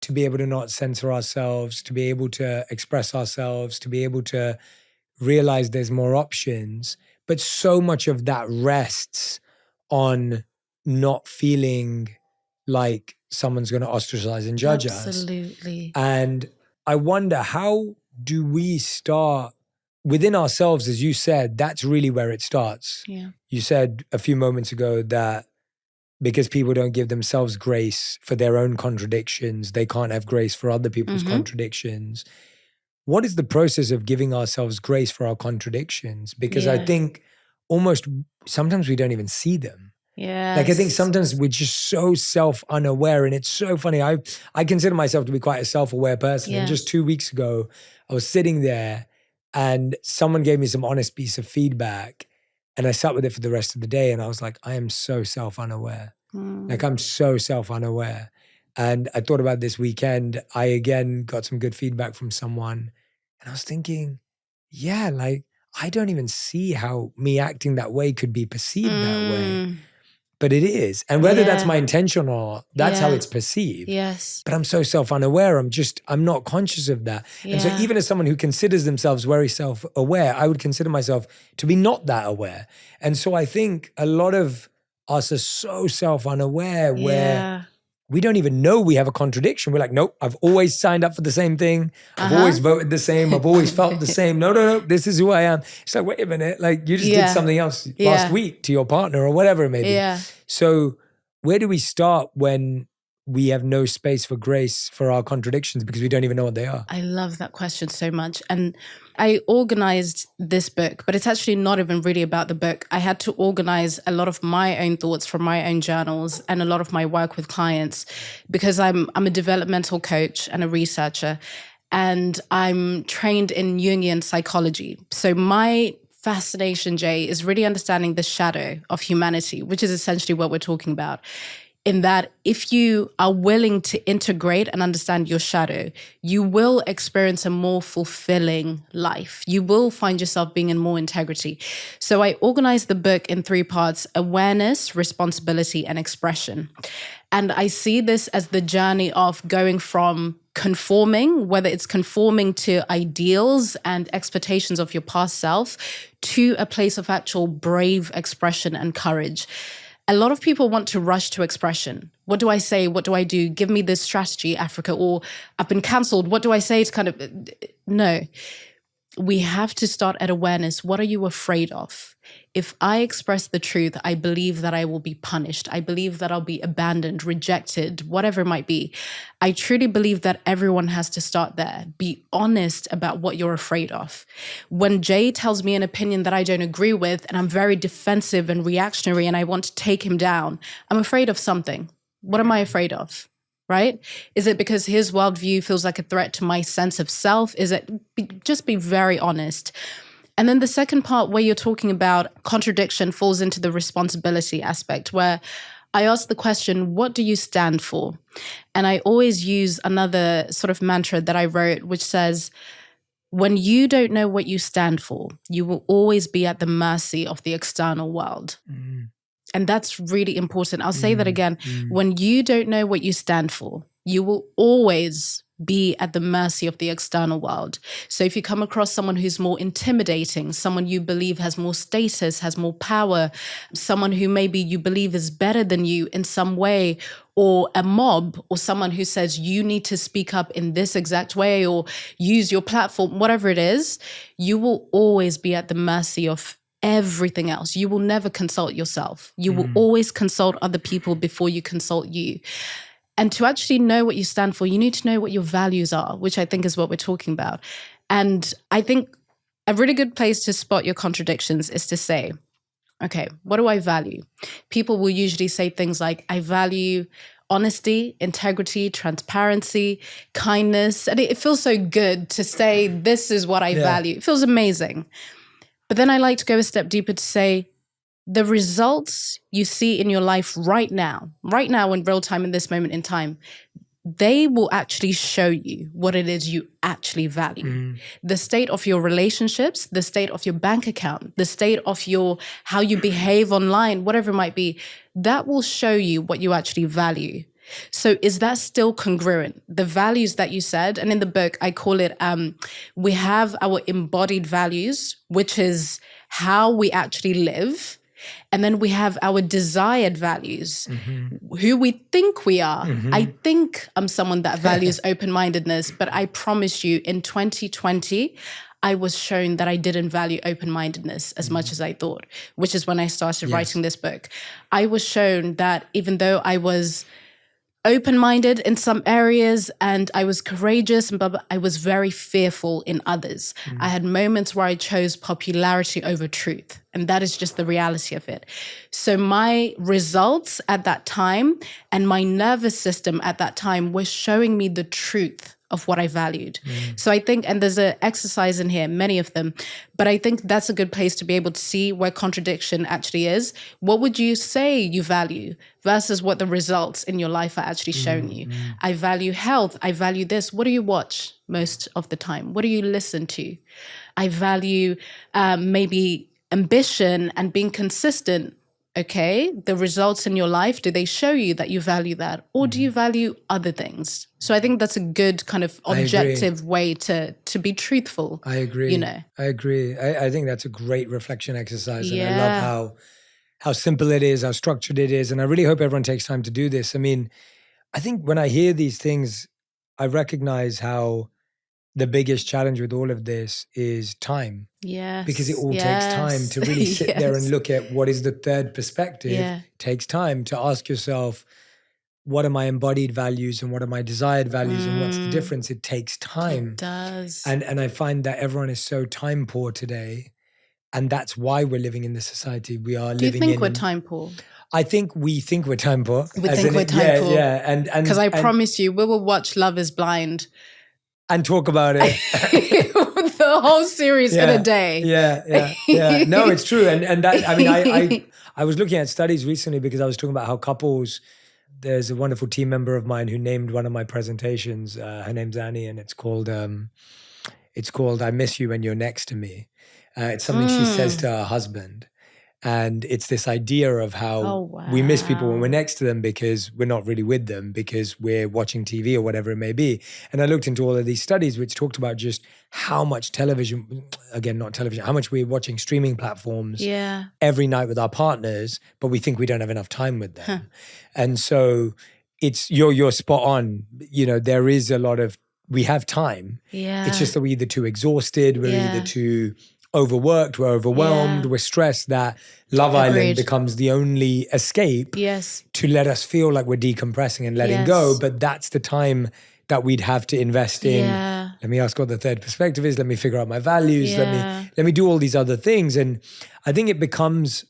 to be able to not censor ourselves, to be able to express ourselves, to be able to realize there's more options. But so much of that rests on not feeling like someone's going to ostracize and judge us. Absolutely. And I wonder, how do we start within ourselves? As you said, that's really where it starts. Yeah. You said a few moments ago that because people don't give themselves grace for their own contradictions. They can't have grace for other people's contradictions. What is the process of giving ourselves grace for our contradictions? Because I think almost sometimes we don't even see them. Yeah. Like I think sometimes we're just so self-unaware, and it's so funny. I consider myself to be quite a self-aware person. And just 2 weeks ago, I was sitting there and someone gave me some honest piece of feedback, and I sat with it for the rest of the day, and I was like, I am so self-unaware. Like I'm so self-unaware. And I thought about this weekend, I again got some good feedback from someone, and I was thinking, yeah, like I don't even see how me acting that way could be perceived that way. But it is. And whether that's my intention or not, that's how it's perceived. Yes. But I'm so self-unaware. I'm not conscious of that. And so even as someone who considers themselves very self-aware, I would consider myself to be not that aware. And so I think a lot of us are so self-unaware where we don't even know we have a contradiction. We're like, nope, I've always signed up for the same thing. I've always voted the same. I've always felt the same. No, this is who I am. It's like, wait a minute, like you just did something else last week to your partner or whatever it may be. Yeah. So where do we start when we have no space for grace for our contradictions because we don't even know what they are? I love that question so much. And I organized this book, but it's actually not even really about the book. I had to organize a lot of my own thoughts from my own journals and a lot of my work with clients because I'm a developmental coach and a researcher, and I'm trained in Jungian psychology. So my fascination, Jay, is really understanding the shadow of humanity, which is essentially what we're talking about. In that if you are willing to integrate and understand your shadow, you will experience a more fulfilling life. You will find yourself being in more integrity. So I organized the book in 3 parts: awareness, responsibility, and expression. And I see this as the journey of going from conforming, whether it's conforming to ideals and expectations of your past self, to a place of actual brave expression and courage. A lot of people want to rush to expression. What do I say? What do I do? Give me this strategy, Africa, or I've been cancelled. What do I say? It's kind of, no. We have to start at awareness. What are you afraid of? If I express the truth, I believe that I will be punished. I believe that I'll be abandoned, rejected, whatever it might be. I truly believe that everyone has to start there. Be honest about what you're afraid of. When Jay tells me an opinion that I don't agree with, and I'm very defensive and reactionary and I want to take him down, I'm afraid of something. What am I afraid of? Right? Is it because his worldview feels like a threat to my sense of self? Is it, just be very honest. And then the second part where you're talking about contradiction falls into the responsibility aspect, where I ask the question, what do you stand for? And I always use another sort of mantra that I wrote, which says, when you don't know what you stand for, you will always be at the mercy of the external world. And that's really important. I'll say that again. When you don't know what you stand for, you will always be at the mercy of the external world. So if you come across someone who's more intimidating, someone you believe has more status, has more power, someone who maybe you believe is better than you in some way, or a mob, or someone who says you need to speak up in this exact way or use your platform, whatever it is, you will always be at the mercy of everything else. You will never consult yourself. You will always consult other people before you consult you. And to actually know what you stand for, you need to know what your values are, which I think is what we're talking about. And I think a really good place to spot your contradictions is to say, okay, what do I value? People will usually say things like, I value honesty, integrity, transparency, kindness. And it feels so good to say, this is what I value. It feels amazing. But then I like to go a step deeper to say, the results you see in your life right now in real time, in this moment in time, they will actually show you what it is you actually value. The state of your relationships, the state of your bank account, the state of how you behave online, whatever it might be, that will show you what you actually value. So is that still congruent? The values that you said, and in the book, I call it, we have our embodied values, which is how we actually live. And then we have our desired values, who we think we are. I think I'm someone that values open-mindedness, but I promise you in 2020, I was shown that I didn't value open-mindedness as much as I thought, which is when I started writing this book. I was shown that even though I was open-minded in some areas and I was courageous and blah, blah, I was very fearful in others. I had moments where I chose popularity over truth. And that is just the reality of it. So my results at that time and my nervous system at that time was showing me the truth of what I valued. So I think, and there's an exercise in here, many of them, but I think that's a good place to be able to see where contradiction actually is. What would you say you value versus what the results in your life are actually showing you? I value health. I value this. What do you watch most of the time? What do you listen to? I value maybe ambition and being consistent. Okay, the results in your life, do they show you that you value that? Or do you value other things? So I think that's a good kind of objective way to be truthful. I agree. You know? I agree. I think that's a great reflection exercise. And I love how simple it is, how structured it is. And I really hope everyone takes time to do this. I mean, I think when I hear these things, I recognize how the biggest challenge with all of this is time. Yes. Because it all takes time to really sit there and look at what is the third perspective. It takes time to ask yourself, what are my embodied values and what are my desired values and what's the difference? It takes time. It does. And I find that everyone is so time poor today. And that's why we're living in this society we are living in. Do you think we're time poor? I think we think we're time poor. We think we're time poor. Yeah. And because I promise you, we will watch Love is Blind and talk about it. The whole series in a day. Yeah. No, it's true. And that, I mean, I was looking at studies recently because I was talking about how couples, there's a wonderful team member of mine who named one of my presentations. Her name's Annie, and it's called I Miss You When You're Next to Me. It's something she says to her husband. And it's this idea of how we miss people when we're next to them because we're not really with them because we're watching TV or whatever it may be. And I looked into all of these studies which talked about just how much television, again, not television, how much we're watching streaming platforms every night with our partners, but we think we don't have enough time with them. And so it's, you're spot on. You know, there is a lot of, we have time. It's just that we're either too exhausted, we're either too overworked, we're overwhelmed, we're stressed that Love Island becomes the only escape to let us feel like we're decompressing and letting go. But that's the time that we'd have to invest in. Let me ask what the third perspective is. Let me figure out my values. Let me do all these other things. And I think it becomes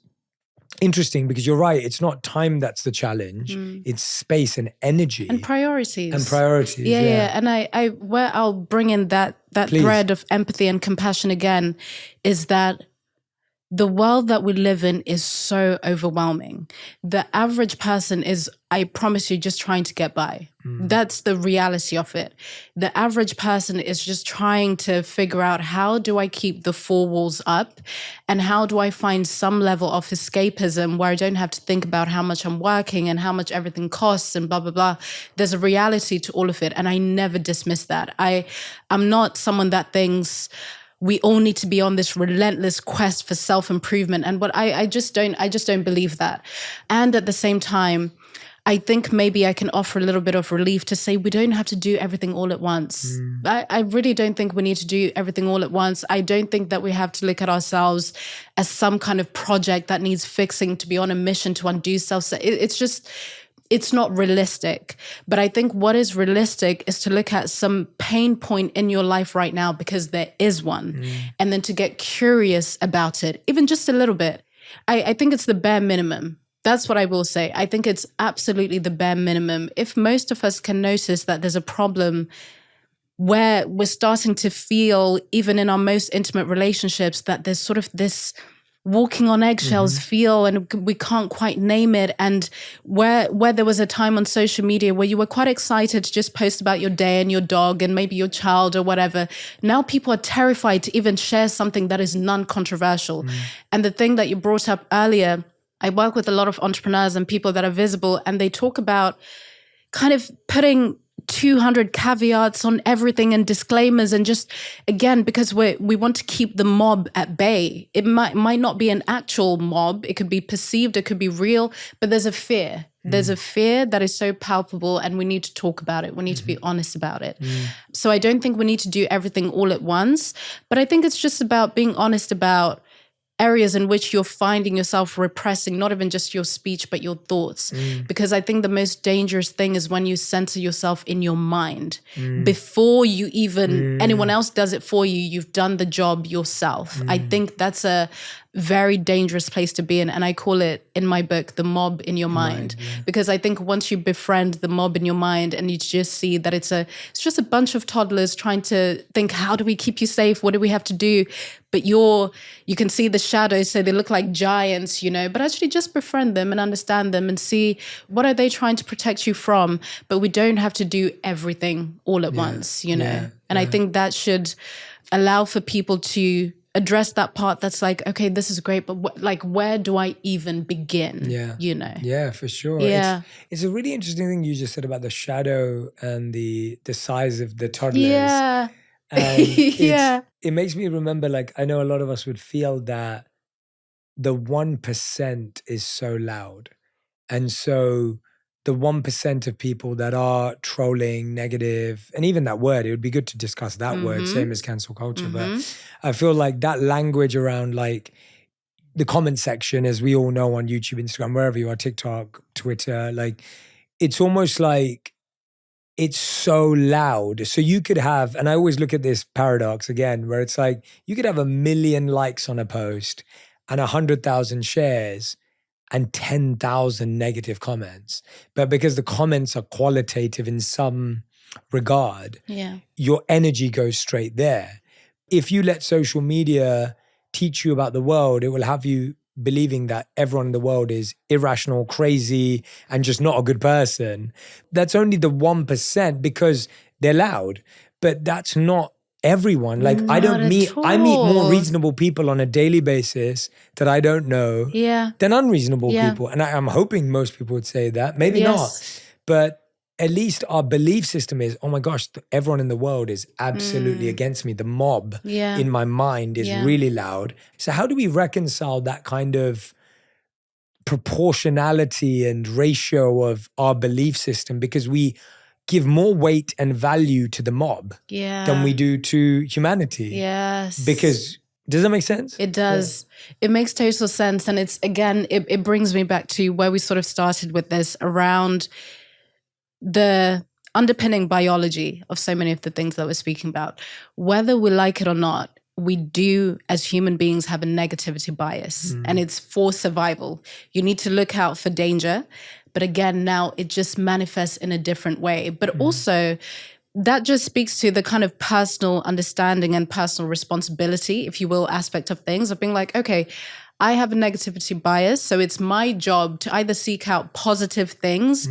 interesting because you're right. It's not time that's the challenge. It's space and energy and priorities. Yeah. And I where I'll bring in that thread of empathy and compassion again is that the world that we live in is so overwhelming. The average person is, I promise you, just trying to get by. That's the reality of it. The average person is just trying to figure out, how do I keep the four walls up? And how do I find some level of escapism where I don't have to think about how much I'm working and how much everything costs and blah, blah, blah. There's a reality to all of it. And I never dismiss that. I'm not someone that thinks we all need to be on this relentless quest for self-improvement. And what I just don't believe that. And at the same time, I think maybe I can offer a little bit of relief to say we don't have to do everything all at once. I really don't think we need to do everything all at once. I don't think that we have to look at ourselves as some kind of project that needs fixing, to be on a mission to undo self. It's not realistic. But I think what is realistic is to look at some pain point in your life right now, because there is one, and then to get curious about it, even just a little bit. I think it's the bare minimum. That's what I will say. I think it's absolutely the bare minimum. If most of us can notice that there's a problem where we're starting to feel, even in our most intimate relationships, that there's sort of this walking on eggshells feel, and we can't quite name it. And where there was a time on social media where you were quite excited to just post about your day and your dog and maybe your child or whatever. Now people are terrified to even share something that is non-controversial. And the thing that you brought up earlier, I work with a lot of entrepreneurs and people that are visible, and they talk about kind of putting 200 caveats on everything and disclaimers, and just, again, because we want to keep the mob at bay. It might not be an actual mob. It could be perceived, it could be real, but there's a fear. There's a fear that is so palpable, and we need to talk about it. We need to be honest about it. So I don't think we need to do everything all at once, but I think it's just about being honest about areas in which you're finding yourself repressing, not even just your speech, but your thoughts. Because I think the most dangerous thing is when you censor yourself in your mind. Before you even, anyone else does it for you, you've done the job yourself. I think that's a very dangerous place to be in. And I call it in my book, the mob in your mind. Because I think once you befriend the mob in your mind and you just see that it's just a bunch of toddlers trying to think, how do we keep you safe? What do we have to do? But you can see the shadows, so they look like giants, but actually just befriend them and understand them and see what are they trying to protect you from. But we don't have to do everything all at once, And I think that should allow for people to address that part that's like, okay, this is great, but where do I even begin? Yeah, for sure. Yeah. It's a really interesting thing you just said about the shadow and the size of the toddlers. Yeah. And it makes me remember, I know a lot of us would feel that the 1% is so loud. And so the 1% of people that are trolling, negative, and even that word, it would be good to discuss that word, same as cancel culture. But I feel like that language around the comment section, as we all know on YouTube, Instagram, wherever you are, TikTok, Twitter, it's almost like it's so loud. So you could have, and I always look at this paradox again, where it's like, you could have 1 million likes on a post and 100,000 shares and 10,000 negative comments. But because the comments are qualitative in some regard, your energy goes straight there. If you let social media teach you about the world, it will have you believing that everyone in the world is irrational, crazy, and just not a good person. That's only the 1% because they're loud. But that's not everyone. I meet more reasonable people on a daily basis that I don't know than unreasonable people. And I'm hoping most people would say that. Maybe not. But at least our belief system is, oh my gosh, everyone in the world is absolutely against me. The mob in my mind is really loud. So how do we reconcile that kind of proportionality and ratio of our belief system? Because we give more weight and value to the mob than we do to humanity. Yes. Because, does that make sense? It does. It makes total sense. And it's, again, it brings me back to where we sort of started with this around the underpinning biology of so many of the things that we're speaking about. Whether we like it or not, we do, as human beings, have a negativity bias, and it's for survival. You need to look out for danger. But again, now it just manifests in a different way. But also, that just speaks to the kind of personal understanding and personal responsibility, if you will, aspect of things, of being like, okay, I have a negativity bias, so it's my job to either seek out positive things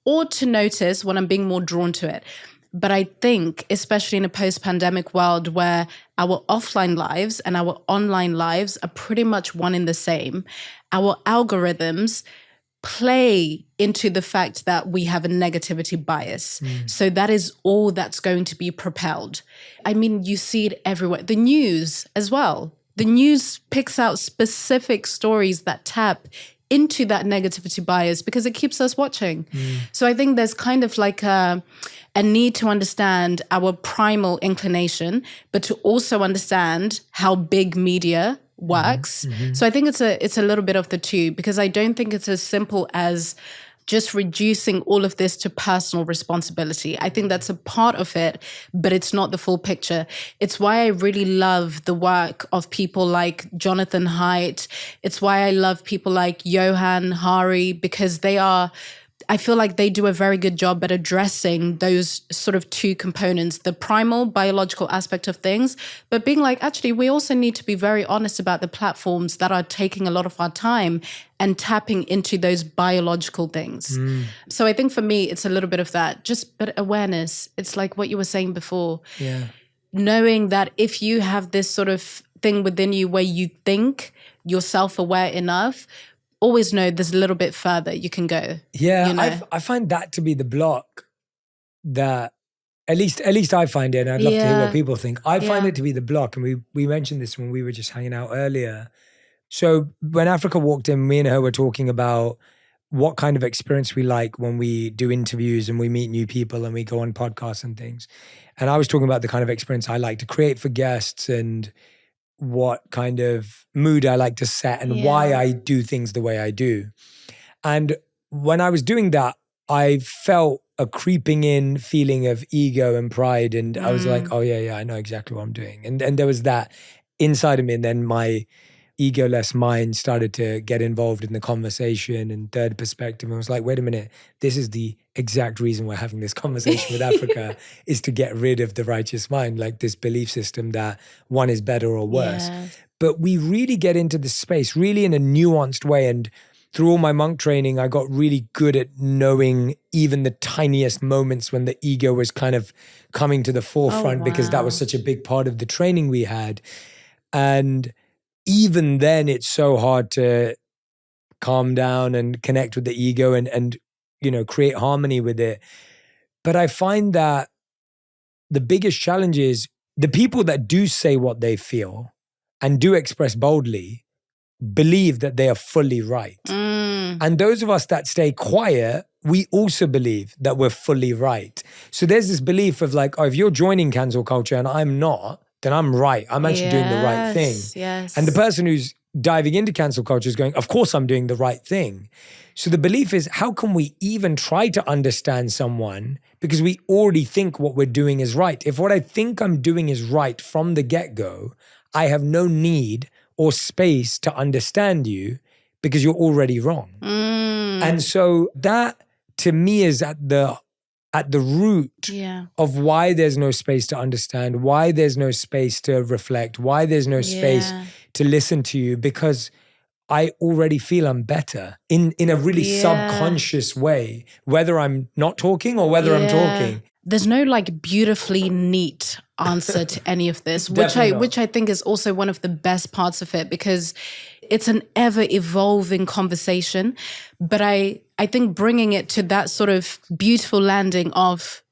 or to notice when I'm being more drawn to it. But I think, especially in a post-pandemic world where our offline lives and our online lives are pretty much one in the same, our algorithms play into the fact that we have a negativity bias. So that is all that's going to be propelled. I mean, you see it everywhere. The news as well. The news picks out specific stories that tap into that negativity bias because it keeps us watching. So I think there's kind of like a need to understand our primal inclination, but to also understand how big media works. So I think it's a little bit of the two, because I don't think it's as simple as just reducing all of this to personal responsibility. I think that's a part of it, but it's not the full picture. It's why I really love the work of people like Jonathan Haidt. It's why I love people like Johan Hari, because I feel like they do a very good job at addressing those sort of two components, the primal biological aspect of things, but being like, actually, we also need to be very honest about the platforms that are taking a lot of our time and tapping into those biological things. So I think for me, it's a little bit of that, but awareness. It's like what you were saying before. Knowing that if you have this sort of thing within you where you think you're self-aware enough, always know there's a little bit further you can go. I find that to be the block that, at least I find it, and I'd love to hear what people think. I find it to be the block, and we mentioned this when we were just hanging out earlier. So when Africa walked in, me and her were talking about what kind of experience we like when we do interviews and we meet new people and we go on podcasts and things. And I was talking about the kind of experience I like to create for guests and what kind of mood I like to set and why I do things the way I do. And when I was doing that, I felt a creeping in feeling of ego and pride. And I was like, oh yeah, I know exactly what I'm doing. And there was that inside of me. And then my egoless mind started to get involved in the conversation and third perspective. And I was like, wait a minute, this is the exact reason we're having this conversation with Africa is to get rid of the righteous mind, like this belief system that one is better or worse. Yes. But we really get into this space really in a nuanced way. And through all my monk training, I got really good at knowing even the tiniest moments when the ego was kind of coming to the forefront because that was such a big part of the training we had. And even then, it's so hard to calm down and connect with the ego and you know, create harmony with it. But I find that the biggest challenge is the people that do say what they feel and do express boldly believe that they are fully right. And those of us that stay quiet, we also believe that we're fully right. So there's this belief of like, oh, if you're joining cancel culture and I'm not, then I'm right. I'm actually doing the right thing. Yes. And the person who's diving into cancel culture is going, of course I'm doing the right thing. So the belief is, how can we even try to understand someone because we already think what we're doing is right? If what I think I'm doing is right from the get-go, I have no need or space to understand you because you're already wrong. And so that to me is at the root of why there's no space to understand, why there's no space to reflect, why there's no space to listen to you, because I already feel I'm better in a really subconscious way, whether I'm not talking or whether I'm talking. There's no like beautifully neat answer to any of this, which I think is also one of the best parts of it, because it's an ever evolving conversation. But I think bringing it to that sort of beautiful landing of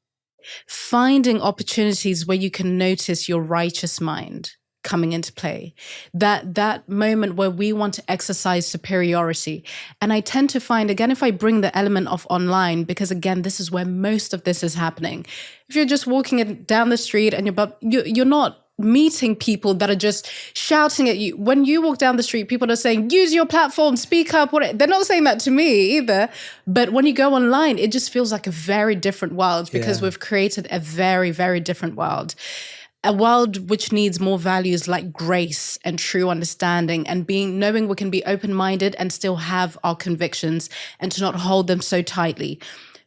finding opportunities where you can notice your righteous mind coming into play, that moment where we want to exercise superiority. And I tend to find, again, if I bring the element of online, because again, this is where most of this is happening. If you're just walking down the street and you're not meeting people that are just shouting at you. When you walk down the street, people are saying, use your platform, speak up. They're not saying that to me either. But when you go online, it just feels like a very different world because we've created a very, very different world. A world which needs more values like grace and true understanding and knowing we can be open-minded and still have our convictions and to not hold them so tightly.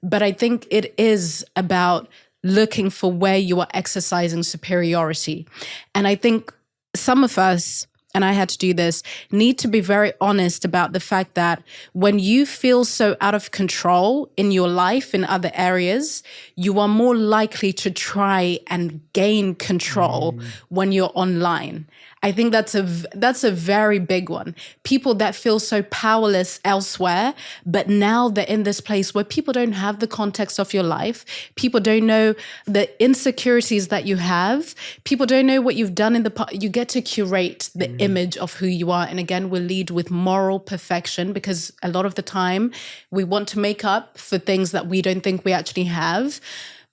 But I think it is about looking for where you are exercising superiority. And I think some of us, and I had to do this, need to be very honest about the fact that when you feel so out of control in your life in other areas, you are more likely to try and gain control when you're online. I think that's a very big one. People that feel so powerless elsewhere, but now they're in this place where people don't have the context of your life. People don't know the insecurities that you have. People don't know what you've done in the past. You get to curate the image of who you are. And again, we'll lead with moral perfection because a lot of the time we want to make up for things that we don't think we actually have.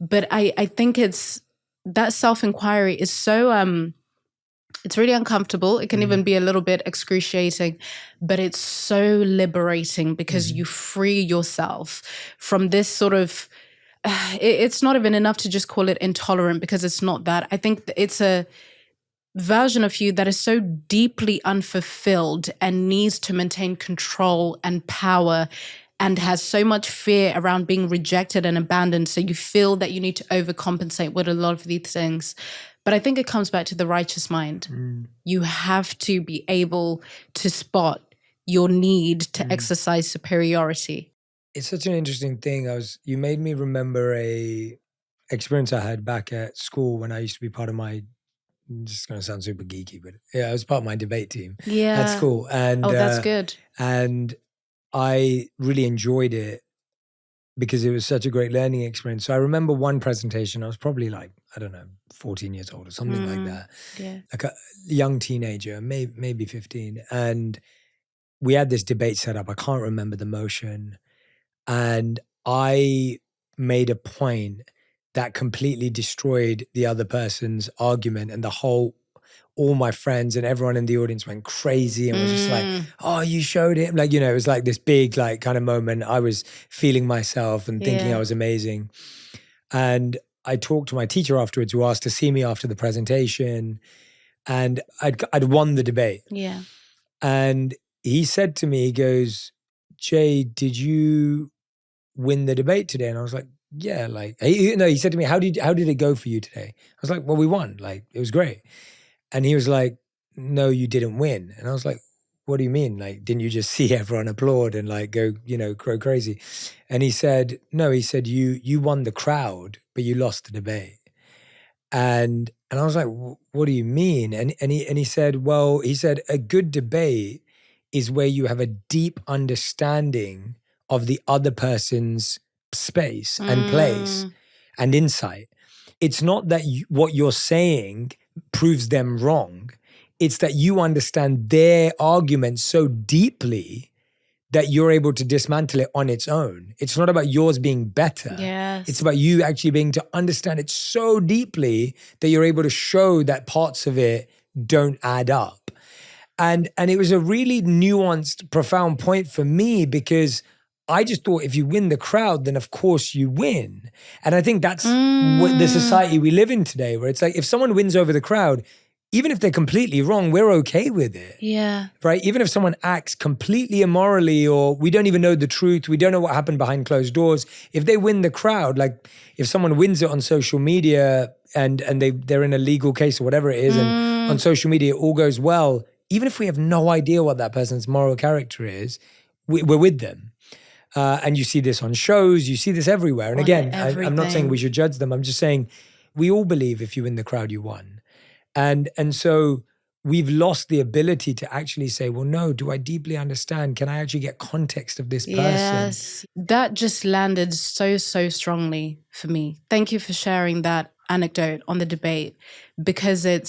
But I think that self-inquiry is so... it's really uncomfortable. It can even be a little bit excruciating, but it's so liberating because you free yourself from this sort of, it's not even enough to just call it intolerant because it's not that. I think it's a version of you that is so deeply unfulfilled and needs to maintain control and power and has so much fear around being rejected and abandoned. So you feel that you need to overcompensate with a lot of these things. But I think it comes back to the righteous mind. You have to be able to spot your need to exercise superiority. It's such an interesting thing. You made me remember a experience I had back at school when I used to be part of my, just going to sound super geeky, but yeah, I was part of my debate team at school. And that's good. And I really enjoyed it because it was such a great learning experience. So I remember one presentation, I was probably like, I don't know, 14 years old or something like that. Yeah. Like a young teenager, maybe 15. And we had this debate set up. I can't remember the motion. And I made a point that completely destroyed the other person's argument, and all my friends and everyone in the audience went crazy and was just like, oh, you showed him. Like, it was like this big, like, kind of moment. I was feeling myself and thinking I was amazing. And I talked to my teacher afterwards, who asked to see me after the presentation, and I'd won the debate. Yeah. And he said to me, he goes, Jay, did you win the debate today? And I was like, yeah, like, he said to me, how did it go for you today? I was like, well, we won. Like, it was great. And he was like, no, you didn't win. And I was like, what do you mean? Like, didn't you just see everyone applaud and like go, go crazy? And he said, no, he said, you won the crowd, but you lost the debate. And I was like, what do you mean? And he said, well, he said, a good debate is where you have a deep understanding of the other person's space and place and insight. It's not that what you're saying proves them wrong. It's that you understand their argument so deeply that you're able to dismantle it on its own. It's not about yours being better. Yes. It's about you actually being to understand it so deeply that you're able to show that parts of it don't add up. And it was a really nuanced, profound point for me, because I just thought if you win the crowd, then of course you win. And I think that's what the society we live in today, where it's like if someone wins over the crowd, even if they're completely wrong, we're okay with it. Yeah. Right? Even if someone acts completely immorally, or we don't even know the truth, we don't know what happened behind closed doors, if they win the crowd, like if someone wins it on social media and they're in a legal case or whatever it is, and on social media it all goes well, even if we have no idea what that person's moral character is, we're with them. And you see this on shows, you see this everywhere. And again, I'm not saying we should judge them. I'm just saying we all believe if you win the crowd, you won. And so we've lost the ability to actually say, well, no, do I deeply understand? Can I actually get context of this person? Yes, that just landed so strongly for me. Thank you for sharing that anecdote on the debate, because I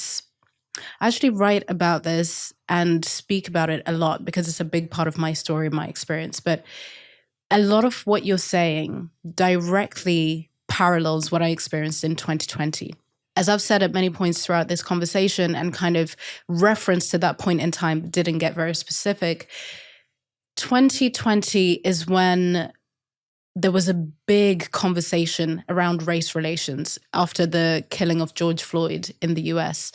actually write about this and speak about it a lot because it's a big part of my story, my experience. But a lot of what you're saying directly parallels what I experienced in 2020. As I've said at many points throughout this conversation and kind of reference to that point in time, didn't get very specific, 2020 is when there was a big conversation around race relations after the killing of George Floyd in the US.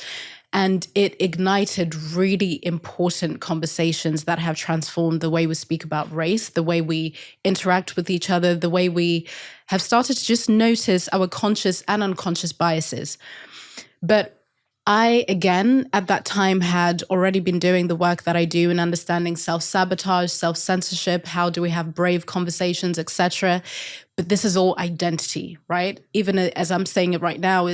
And it ignited really important conversations that have transformed the way we speak about race, the way we interact with each other, the way we have started to just notice our conscious and unconscious biases. But I, again, at that time had already been doing the work that I do in understanding self-sabotage, self-censorship, how do we have brave conversations, etc. But this is all identity, right? Even as I'm saying it right now,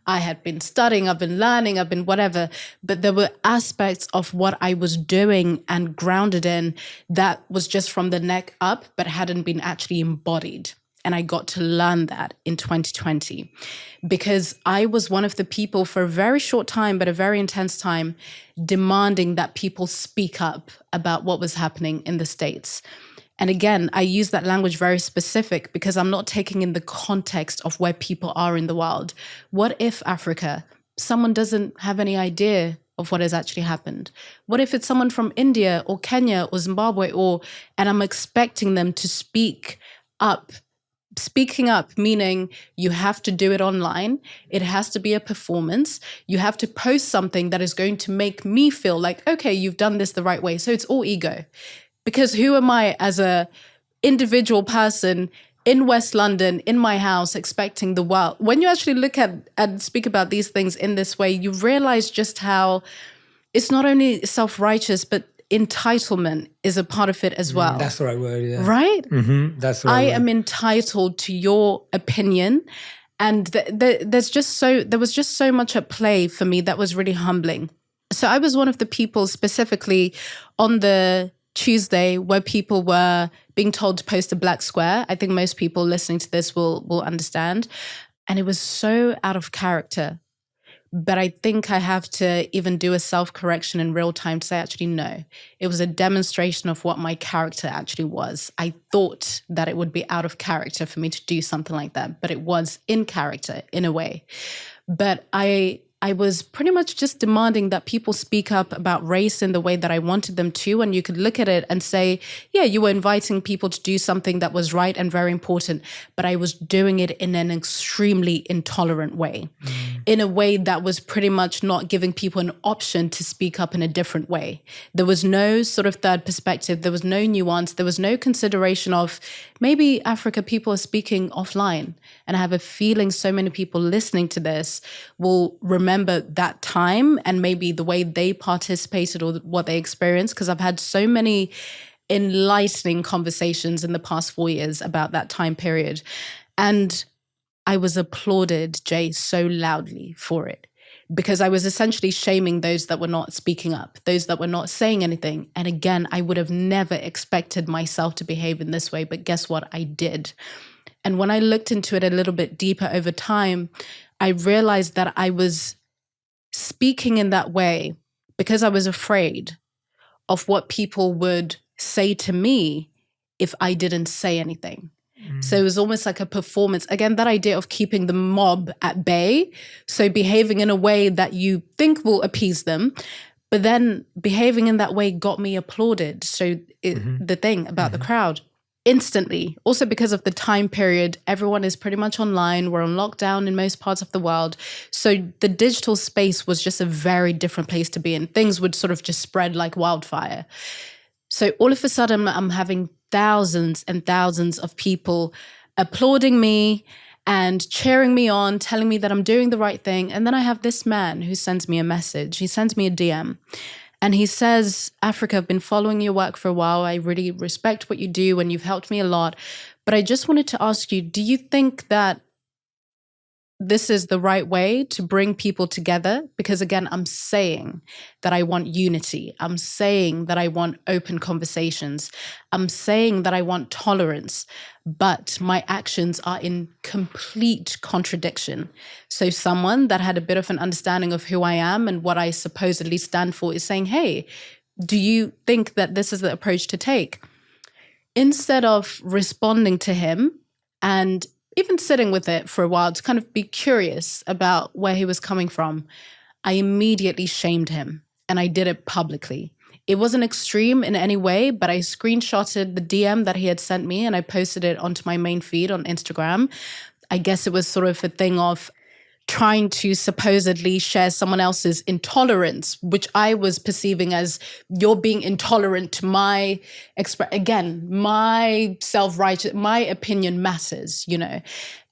I had been studying, I've been learning, I've been whatever, but there were aspects of what I was doing and grounded in that was just from the neck up, but hadn't been actually embodied. And I got to learn that in 2020 because I was one of the people for a very short time, but a very intense time, demanding that people speak up about what was happening in the States. And again, I use that language very specific because I'm not taking in the context of where people are in the world. What if Africa, someone doesn't have any idea of what has actually happened? What if it's someone from India or Kenya or Zimbabwe and I'm expecting them to speak up? Speaking up, meaning you have to do it online. It has to be a performance. You have to post something that is going to make me feel like, okay, you've done this the right way. So it's all ego. Because who am I as a individual person in West London, in my house, expecting the world? When you actually look at and speak about these things in this way, you realize just how it's not only self-righteous, but entitlement is a part of it as well. That's the right word, yeah. Right? Mm-hmm. That's the right word. I am entitled to your opinion. And there was just so much at play for me that was really humbling. So I was one of the people specifically on the Tuesday where people were being told to post a black square. I think most people listening to this will understand. And it was so out of character But I think I have to even do a self-correction in real time to say, actually, no. It was a demonstration of what my character actually was. I thought that it would be out of character for me to do something like that, but it was in character in a way. But I was pretty much just demanding that people speak up about race in the way that I wanted them to. And you could look at it and say, yeah, you were inviting people to do something that was right and very important, but I was doing it in an extremely intolerant way, in a way that was pretty much not giving people an option to speak up in a different way. There was no sort of third perspective. There was no nuance. There was no consideration of maybe Africa people are speaking offline. And I have a feeling so many people listening to this will remember that time and maybe the way they participated or what they experienced, because I've had so many enlightening conversations in the past 4 years about that time period. And I was applauded, Jay, so loudly for it, because I was essentially shaming those that were not speaking up, those that were not saying anything. And again, I would have never expected myself to behave in this way, but guess what? I did. And when I looked into it a little bit deeper over time, I realized that I was speaking in that way because I was afraid of what people would say to me if I didn't say anything. So it was almost like a performance. Again, that idea of keeping the mob at bay. So behaving in a way that you think will appease them, but then behaving in that way got me applauded. So the thing about the crowd, instantly, also because of the time period, everyone is pretty much online. We're on lockdown in most parts of the world. So the digital space was just a very different place to be in. Things would sort of just spread like wildfire. So all of a sudden, I'm having thousands and thousands of people applauding me and cheering me on, telling me that I'm doing the right thing. And then I have this man who sends me a message. He sends me a DM. And he says, Africa, I've been following your work for a while. I really respect what you do and you've helped me a lot. But I just wanted to ask you, do you think that this is the right way to bring people together? Because again, I'm saying that I want unity. I'm saying that I want open conversations. I'm saying that I want tolerance, but my actions are in complete contradiction. So someone that had a bit of an understanding of who I am and what I supposedly stand for is saying, hey, do you think that this is the approach to take? Instead of responding to him and even sitting with it for a while to kind of be curious about where he was coming from, I immediately shamed him, and I did it publicly. It wasn't extreme in any way, but I screenshotted the DM that he had sent me and I posted it onto my main feed on Instagram. I guess it was sort of a thing of trying to supposedly share someone else's intolerance, which I was perceiving as you're being intolerant to my again, my self-righteous, my opinion matters, you know.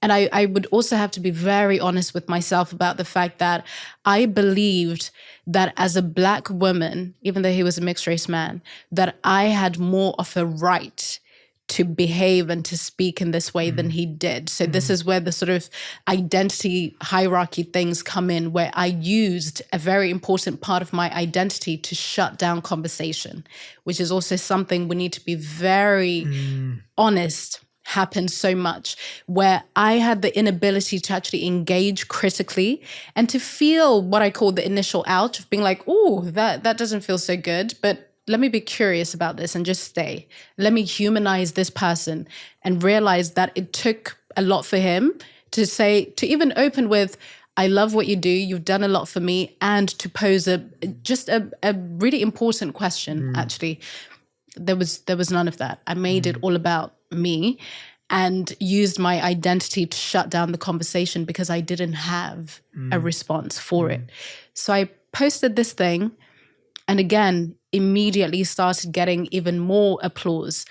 And I would also have to be very honest with myself about the fact that I believed that as a Black woman, even though he was a mixed race man, that I had more of a right to behave and to speak in this way than he did. So this is where the sort of identity hierarchy things come in, where I used a very important part of my identity to shut down conversation, which is also something we need to be very honest happens so much, where I had the inability to actually engage critically and to feel what I call the initial ouch of being like, oh, that doesn't feel so good, but let me be curious about this and just stay. Let me humanize this person and realize that it took a lot for him to say, to even open with, I love what you do. You've done a lot for me. And to pose a really important question, actually. There was none of that. I made it all about me and used my identity to shut down the conversation because I didn't have a response for it. So I posted this thing and again, immediately started getting even more applause.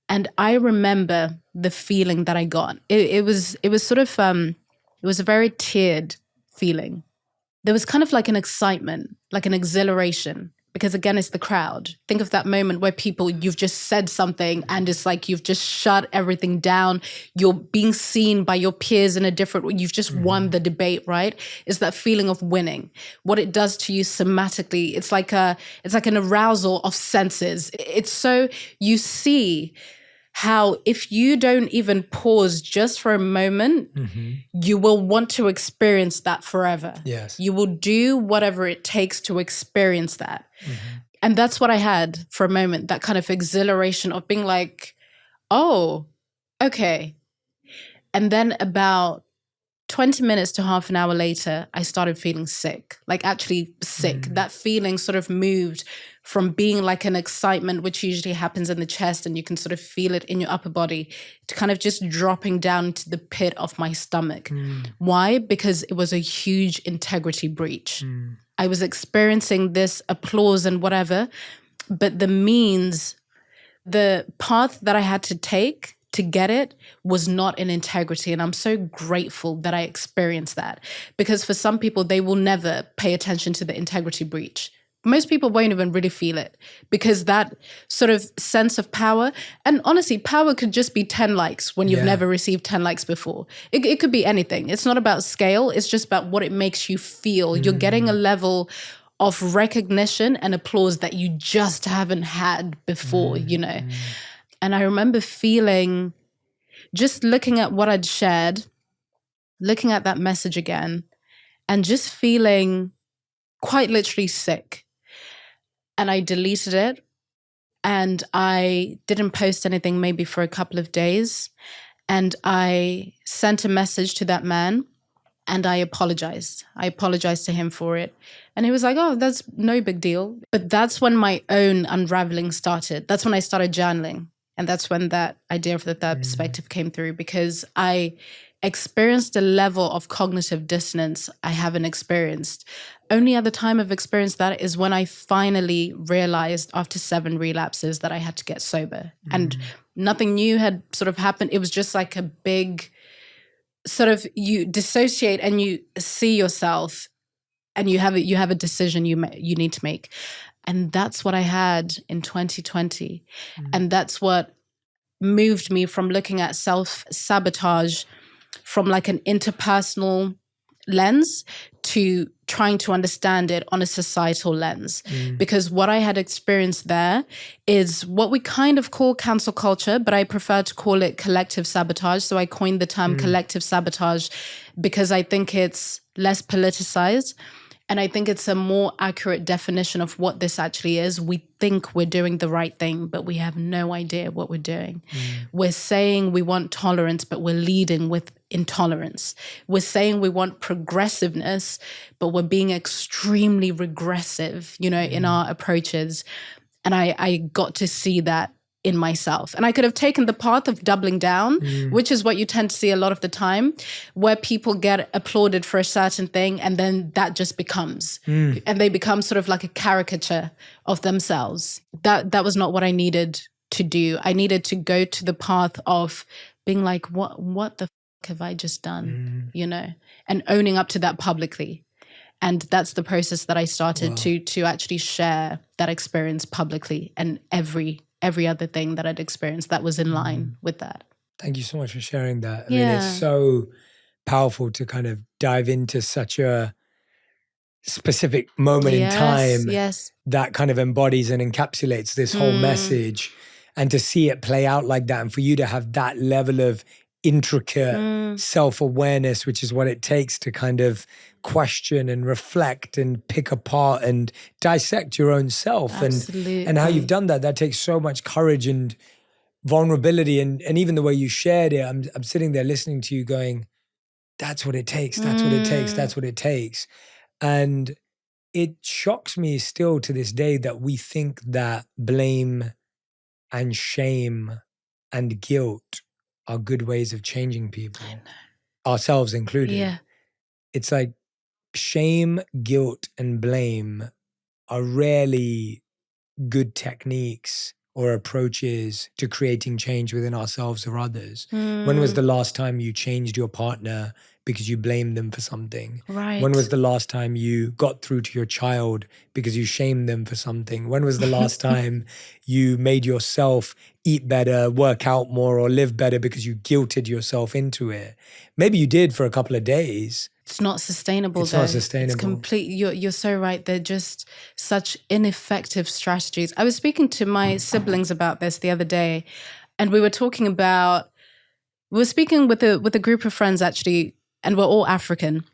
And I remember the feeling that I got. It was sort of, it was a very tiered feeling. There was kind of like an excitement, like an exhilaration, because again, it's the crowd. Think of that moment where you've just said something and it's like you've just shut everything down. You're being seen by your peers in a different way. You've just won the debate, right? It's that feeling of winning. What it does to you somatically, it's like an arousal of senses. It's so you see how if you don't even pause just for a moment, you will want to experience that forever. Yes. You will do whatever it takes to experience that. And that's what I had for a moment, that kind of exhilaration of being like, oh, okay. And then about 20 minutes to half an hour later, I started feeling sick, like actually sick. That feeling sort of moved from being like an excitement, which usually happens in the chest and you can sort of feel it in your upper body, to kind of just dropping down to the pit of my stomach. Why? Because it was a huge integrity breach. I was experiencing this applause and whatever, but the path that I had to take to get it was not in integrity. And I'm so grateful that I experienced that, because for some people, they will never pay attention to the integrity breach. Most people won't even really feel it, because that sort of sense of power, and honestly, power could just be 10 likes when you've never received 10 likes before. It could be anything. It's not about scale. It's just about what it makes you feel. You're getting a level of recognition and applause that you just haven't had before, you know? And I remember feeling, just looking at what I'd shared, looking at that message again, and just feeling quite literally sick. And I deleted it, and I didn't post anything maybe for a couple of days. And I sent a message to that man, and I apologized. I apologized to him for it. And he was like, oh, that's no big deal. But that's when my own unraveling started. That's when I started journaling. And that's when that idea of the third perspective came through, because I experienced a level of cognitive dissonance I haven't experienced. Only other time I've experienced that is when I finally realized after 7 relapses that I had to get sober. And nothing new had sort of happened. It was just like a big sort of, you dissociate and you see yourself and you have a decision you need to make. And that's what I had in 2020. And that's what moved me from looking at self-sabotage from like an interpersonal lens to trying to understand it on a societal lens. Because what I had experienced there is what we kind of call cancel culture, but I prefer to call it collective sabotage. So I coined the term collective sabotage because I think it's less politicized. And I think it's a more accurate definition of what this actually is. We think we're doing the right thing, but we have no idea what we're doing. We're saying we want tolerance, but we're leading with intolerance. We're saying we want progressiveness, but we're being extremely regressive, you know, in our approaches. And I got to see that in myself. And I could have taken the path of doubling down, which is what you tend to see a lot of the time, where people get applauded for a certain thing and then that just becomes, and they become sort of like a caricature of themselves. That was not what I needed to do. I needed to go to the path of being like, what the fuck have I just done, you know, and owning up to that publicly. And that's the process that I started to actually share that experience publicly, and every other thing that I'd experienced that was in line with that. Thank you so much for sharing that. I mean, it's so powerful to kind of dive into such a specific moment in time that kind of embodies and encapsulates this whole message, and to see it play out like that, and for you to have that level of intricate self-awareness, which is what it takes to kind of question and reflect and pick apart and dissect your own self. And how you've done that takes so much courage and vulnerability, and even the way you shared it, I'm sitting there listening to you going, that's what it takes, that's what it takes, that's what it takes. And it shocks me still to this day that we think that blame and shame and guilt are good ways of changing people, ourselves included. It's like shame, guilt, and blame are rarely good techniques or approaches to creating change within ourselves or others. When was the last time you changed your partner because you blamed them for something? When was the last time you got through to your child because you shamed them for something? When was the last time you made yourself eat better, work out more, or live better because you guilted yourself into it? Maybe you did for a couple of days. It's not sustainable. It's not sustainable. It's complete. You're so right. They're just such ineffective strategies. I was speaking to my siblings about this the other day, And we were speaking with a group of friends actually, and we're all African.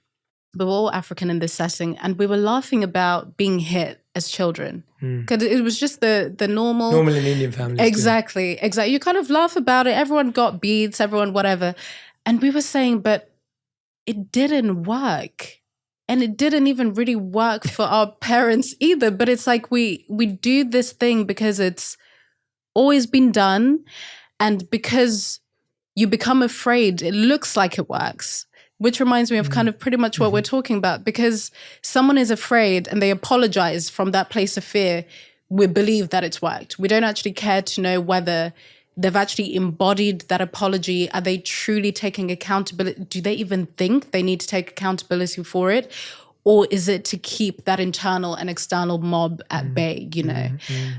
We were all African in this setting, and we were laughing about being hit as children. Because it was just the normal in Indian families. Exactly. You kind of laugh about it. Everyone got beats, everyone whatever. And we were saying, but it didn't work. And it didn't even really work for our parents either. But it's like we do this thing because it's always been done. And because you become afraid, it looks like it works. Which reminds me of kind of pretty much what we're talking about. Because someone is afraid and they apologize from that place of fear, we believe that it's worked. We don't actually care to know whether they've actually embodied that apology. Are they truly taking accountability? Do they even think they need to take accountability for it? Or is it to keep that internal and external mob at bay, you know?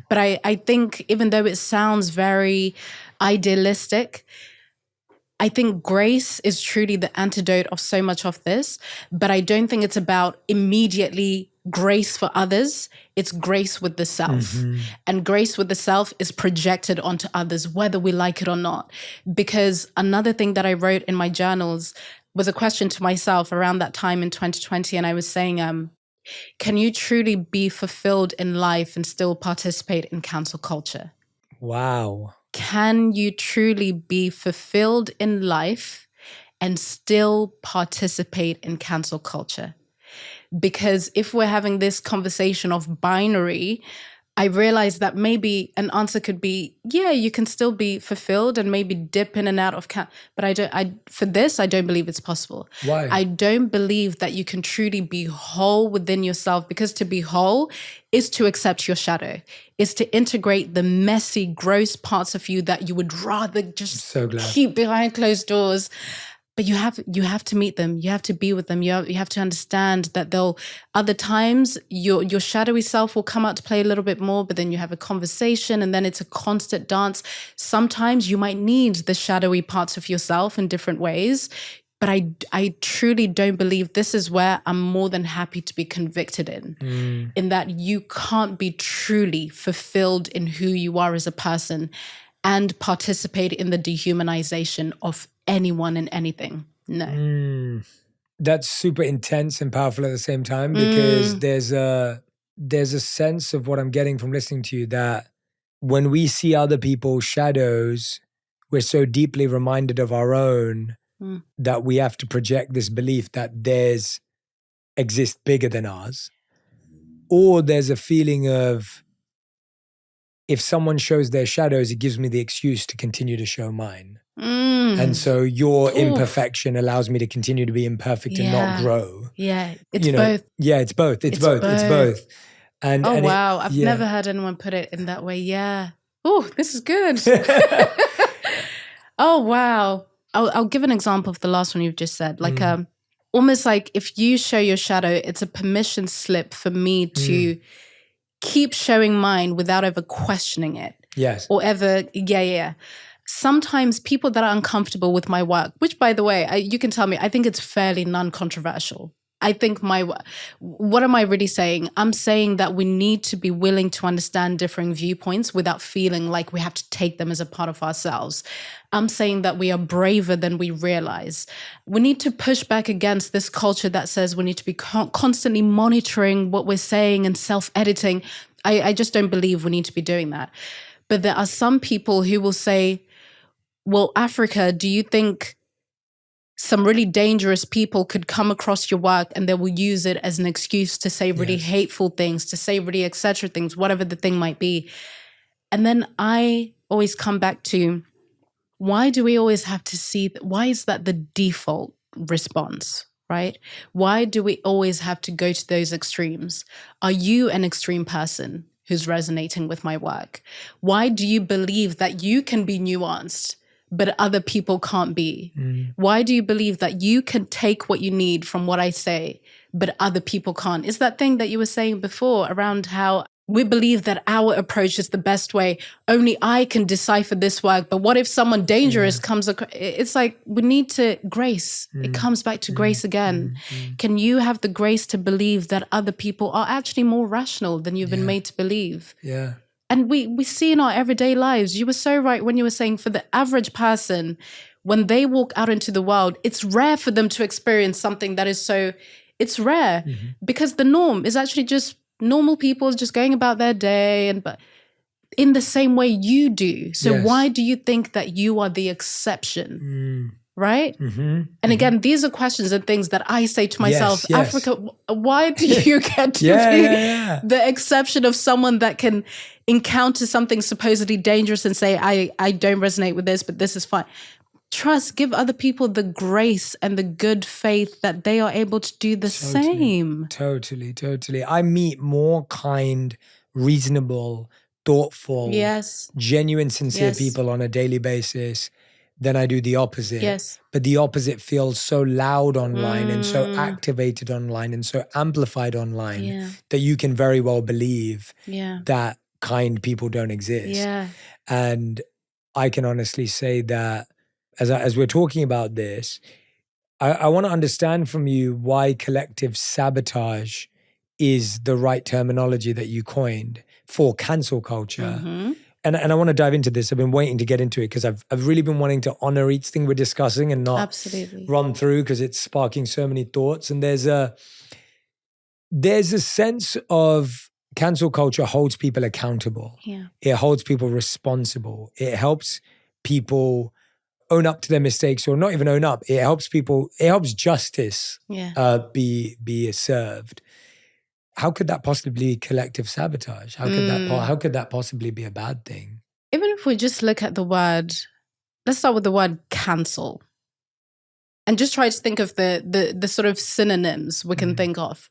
But I think even though it sounds very idealistic, I think grace is truly the antidote of so much of this, but I don't think it's about immediately grace for others. It's grace with the self. And grace with the self is projected onto others, whether we like it or not. Because another thing that I wrote in my journals was a question to myself around that time in 2020. And I was saying, can you truly be fulfilled in life and still participate in cancel culture? Wow. Can you truly be fulfilled in life and still participate in cancel culture? Because if we're having this conversation of binary, I realized that maybe an answer could be, yeah, you can still be fulfilled and maybe dip in and out of but I don't believe it's possible. Why? I don't believe that you can truly be whole within yourself, because to be whole is to accept your shadow, is to integrate the messy, gross parts of you that you would rather just keep behind closed doors. But you have to meet them. You have to be with them. You have to understand that other times your shadowy self will come out to play a little bit more, but then you have a conversation and then it's a constant dance. Sometimes you might need the shadowy parts of yourself in different ways. But I truly don't believe this is where I'm more than happy to be convicted in that you can't be truly fulfilled in who you are as a person and participate in the dehumanization of anyone and anything. No. That's super intense and powerful at the same time, because there's a sense of what I'm getting from listening to you, that when we see other people's shadows, we're so deeply reminded of our own that we have to project this belief that theirs exists bigger than ours. Or there's a feeling of, if someone shows their shadows, it gives me the excuse to continue to show mine. And so your imperfection allows me to continue to be imperfect and not grow. Yeah, it's both. Yeah, it's both. It's both. And wow, I've never heard anyone put it in that way. Yeah. Oh, this is good. Oh, wow. I'll give an example of the last one you've just said. Like, almost like if you show your shadow, it's a permission slip for me to keep showing mine without ever questioning it. Yes. Or ever, sometimes people that are uncomfortable with my work, which by the way, you can tell me, I think it's fairly non-controversial. I think what am I really saying? I'm saying that we need to be willing to understand differing viewpoints without feeling like we have to take them as a part of ourselves. I'm saying that we are braver than we realize. We need to push back against this culture that says we need to be constantly monitoring what we're saying and self-editing. I just don't believe we need to be doing that. But there are some people who will say, well, Africa, do you think some really dangerous people could come across your work and they will use it as an excuse to say really hateful things, to say really etc. things, whatever the thing might be. And then I always come back to, why do we always have to see, why is that the default response, right? Why do we always have to go to those extremes? Are you an extreme person who's resonating with my work? Why do you believe that you can be nuanced but other people can't be? Why do you believe that you can take what you need from what I say, but other people can't? It's that thing that you were saying before around how we believe that our approach is the best way. Only I can decipher this work. But what if someone dangerous comes across? It's like we need to grace. It comes back to grace again. Can you have the grace to believe that other people are actually more rational than you've been made to believe? Yeah. And we see in our everyday lives, you were so right when you were saying for the average person, when they walk out into the world, it's rare for them to experience something that is so, it's rare because the norm is actually just normal people just going about their day and but in the same way you do. So why do you think that you are the exception? Right? And again, these are questions and things that I say to myself, Africa, why do you get to be the exception of someone that can encounter something supposedly dangerous and say, I don't resonate with this, but this is fine. Trust, give other people the grace and the good faith that they are able to do the same. Totally. I meet more kind, reasonable, thoughtful, genuine, sincere people on a daily basis than I do the opposite. But the opposite feels so loud online and so activated online and so amplified online that you can very well believe that kind people don't exist. And I can honestly say that as we're talking about this, I want to understand from you why collective sabotage is the right terminology that you coined for cancel culture. And I want to dive into this. I've been waiting to get into it because I've really been wanting to honor each thing we're discussing and not run through because it's sparking so many thoughts. And there's a sense of cancel culture holds people accountable. It holds people responsible. It helps people own up to their mistakes, or not even own up. It helps justice be served. How could that possibly be collective sabotage? How could that possibly be a bad thing? Even if we just look at the word, let's start with the word cancel. And just try to think of the sort of synonyms we can think of.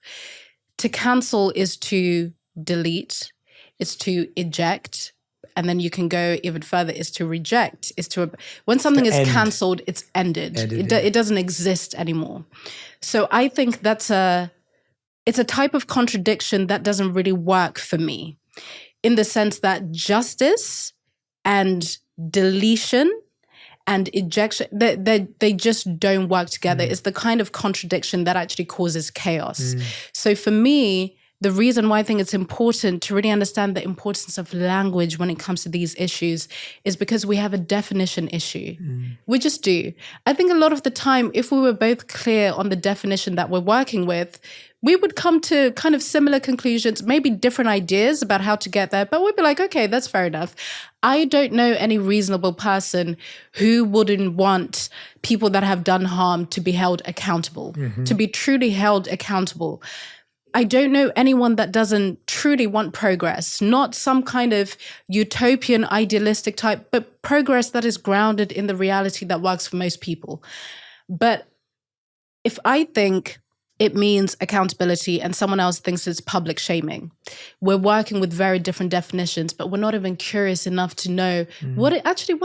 To cancel is to delete, it's to eject, and then you can go even further, is to reject, when something is cancelled, it's ended. It doesn't exist anymore. So I think it's a type of contradiction that doesn't really work for me, in the sense that justice and deletion and ejection, they just don't work together. It's the kind of contradiction that actually causes chaos. So for me, the reason why I think it's important to really understand the importance of language when it comes to these issues is because we have a definition issue. We just do. I think a lot of the time, if we were both clear on the definition that we're working with, we would come to kind of similar conclusions, maybe different ideas about how to get there, but we'd be like, okay, that's fair enough. I don't know any reasonable person who wouldn't want people that have done harm to be held accountable, to be truly held accountable. I don't know anyone that doesn't truly want progress, not some kind of utopian, idealistic type, but progress that is grounded in the reality that works for most people. But if I think it means accountability and someone else thinks it's public shaming, we're working with very different definitions, but we're not even curious enough to know what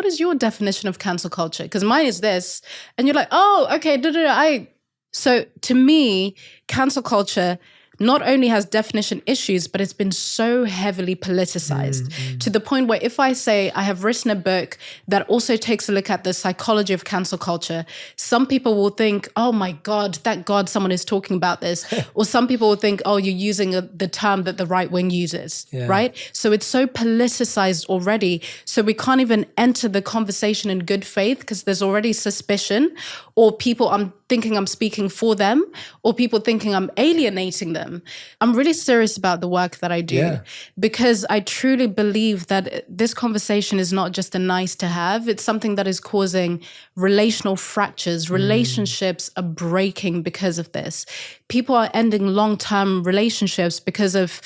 is your definition of cancel culture? Because mine is this, and you're like, oh, okay, So to me, cancel culture not only has definition issues, but it's been so heavily politicized to the point where if I say I have written a book that also takes a look at the psychology of cancel culture, some people will think, oh my God, thank God someone is talking about this. Or some people will think, oh, you're using the term that the right wing uses, right? So it's so politicized already. So we can't even enter the conversation in good faith because there's already suspicion, or people I'm thinking I'm speaking for them, or people thinking I'm alienating them. I'm really serious about the work that I do because I truly believe that this conversation is not just a nice to have. It's something that is causing relational fractures. Relationships are breaking because of this. People are ending long-term relationships because of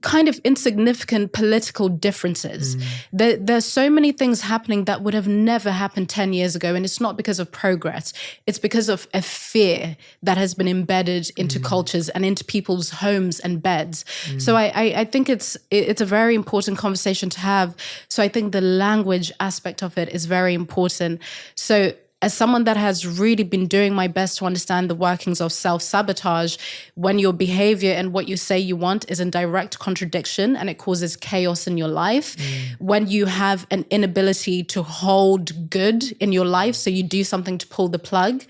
kind of insignificant political differences. There's so many things happening that would have never happened 10 years ago, and it's not because of progress. It's because of a fear that has been embedded into cultures and into people's homes and beds. So I think it's a very important conversation to have. So I think the language aspect of it is very important. So as someone that has really been doing my best to understand the workings of self-sabotage, when your behavior and what you say you want is in direct contradiction and it causes chaos in your life, when you have an inability to hold good in your life, so you do something to pull the plug,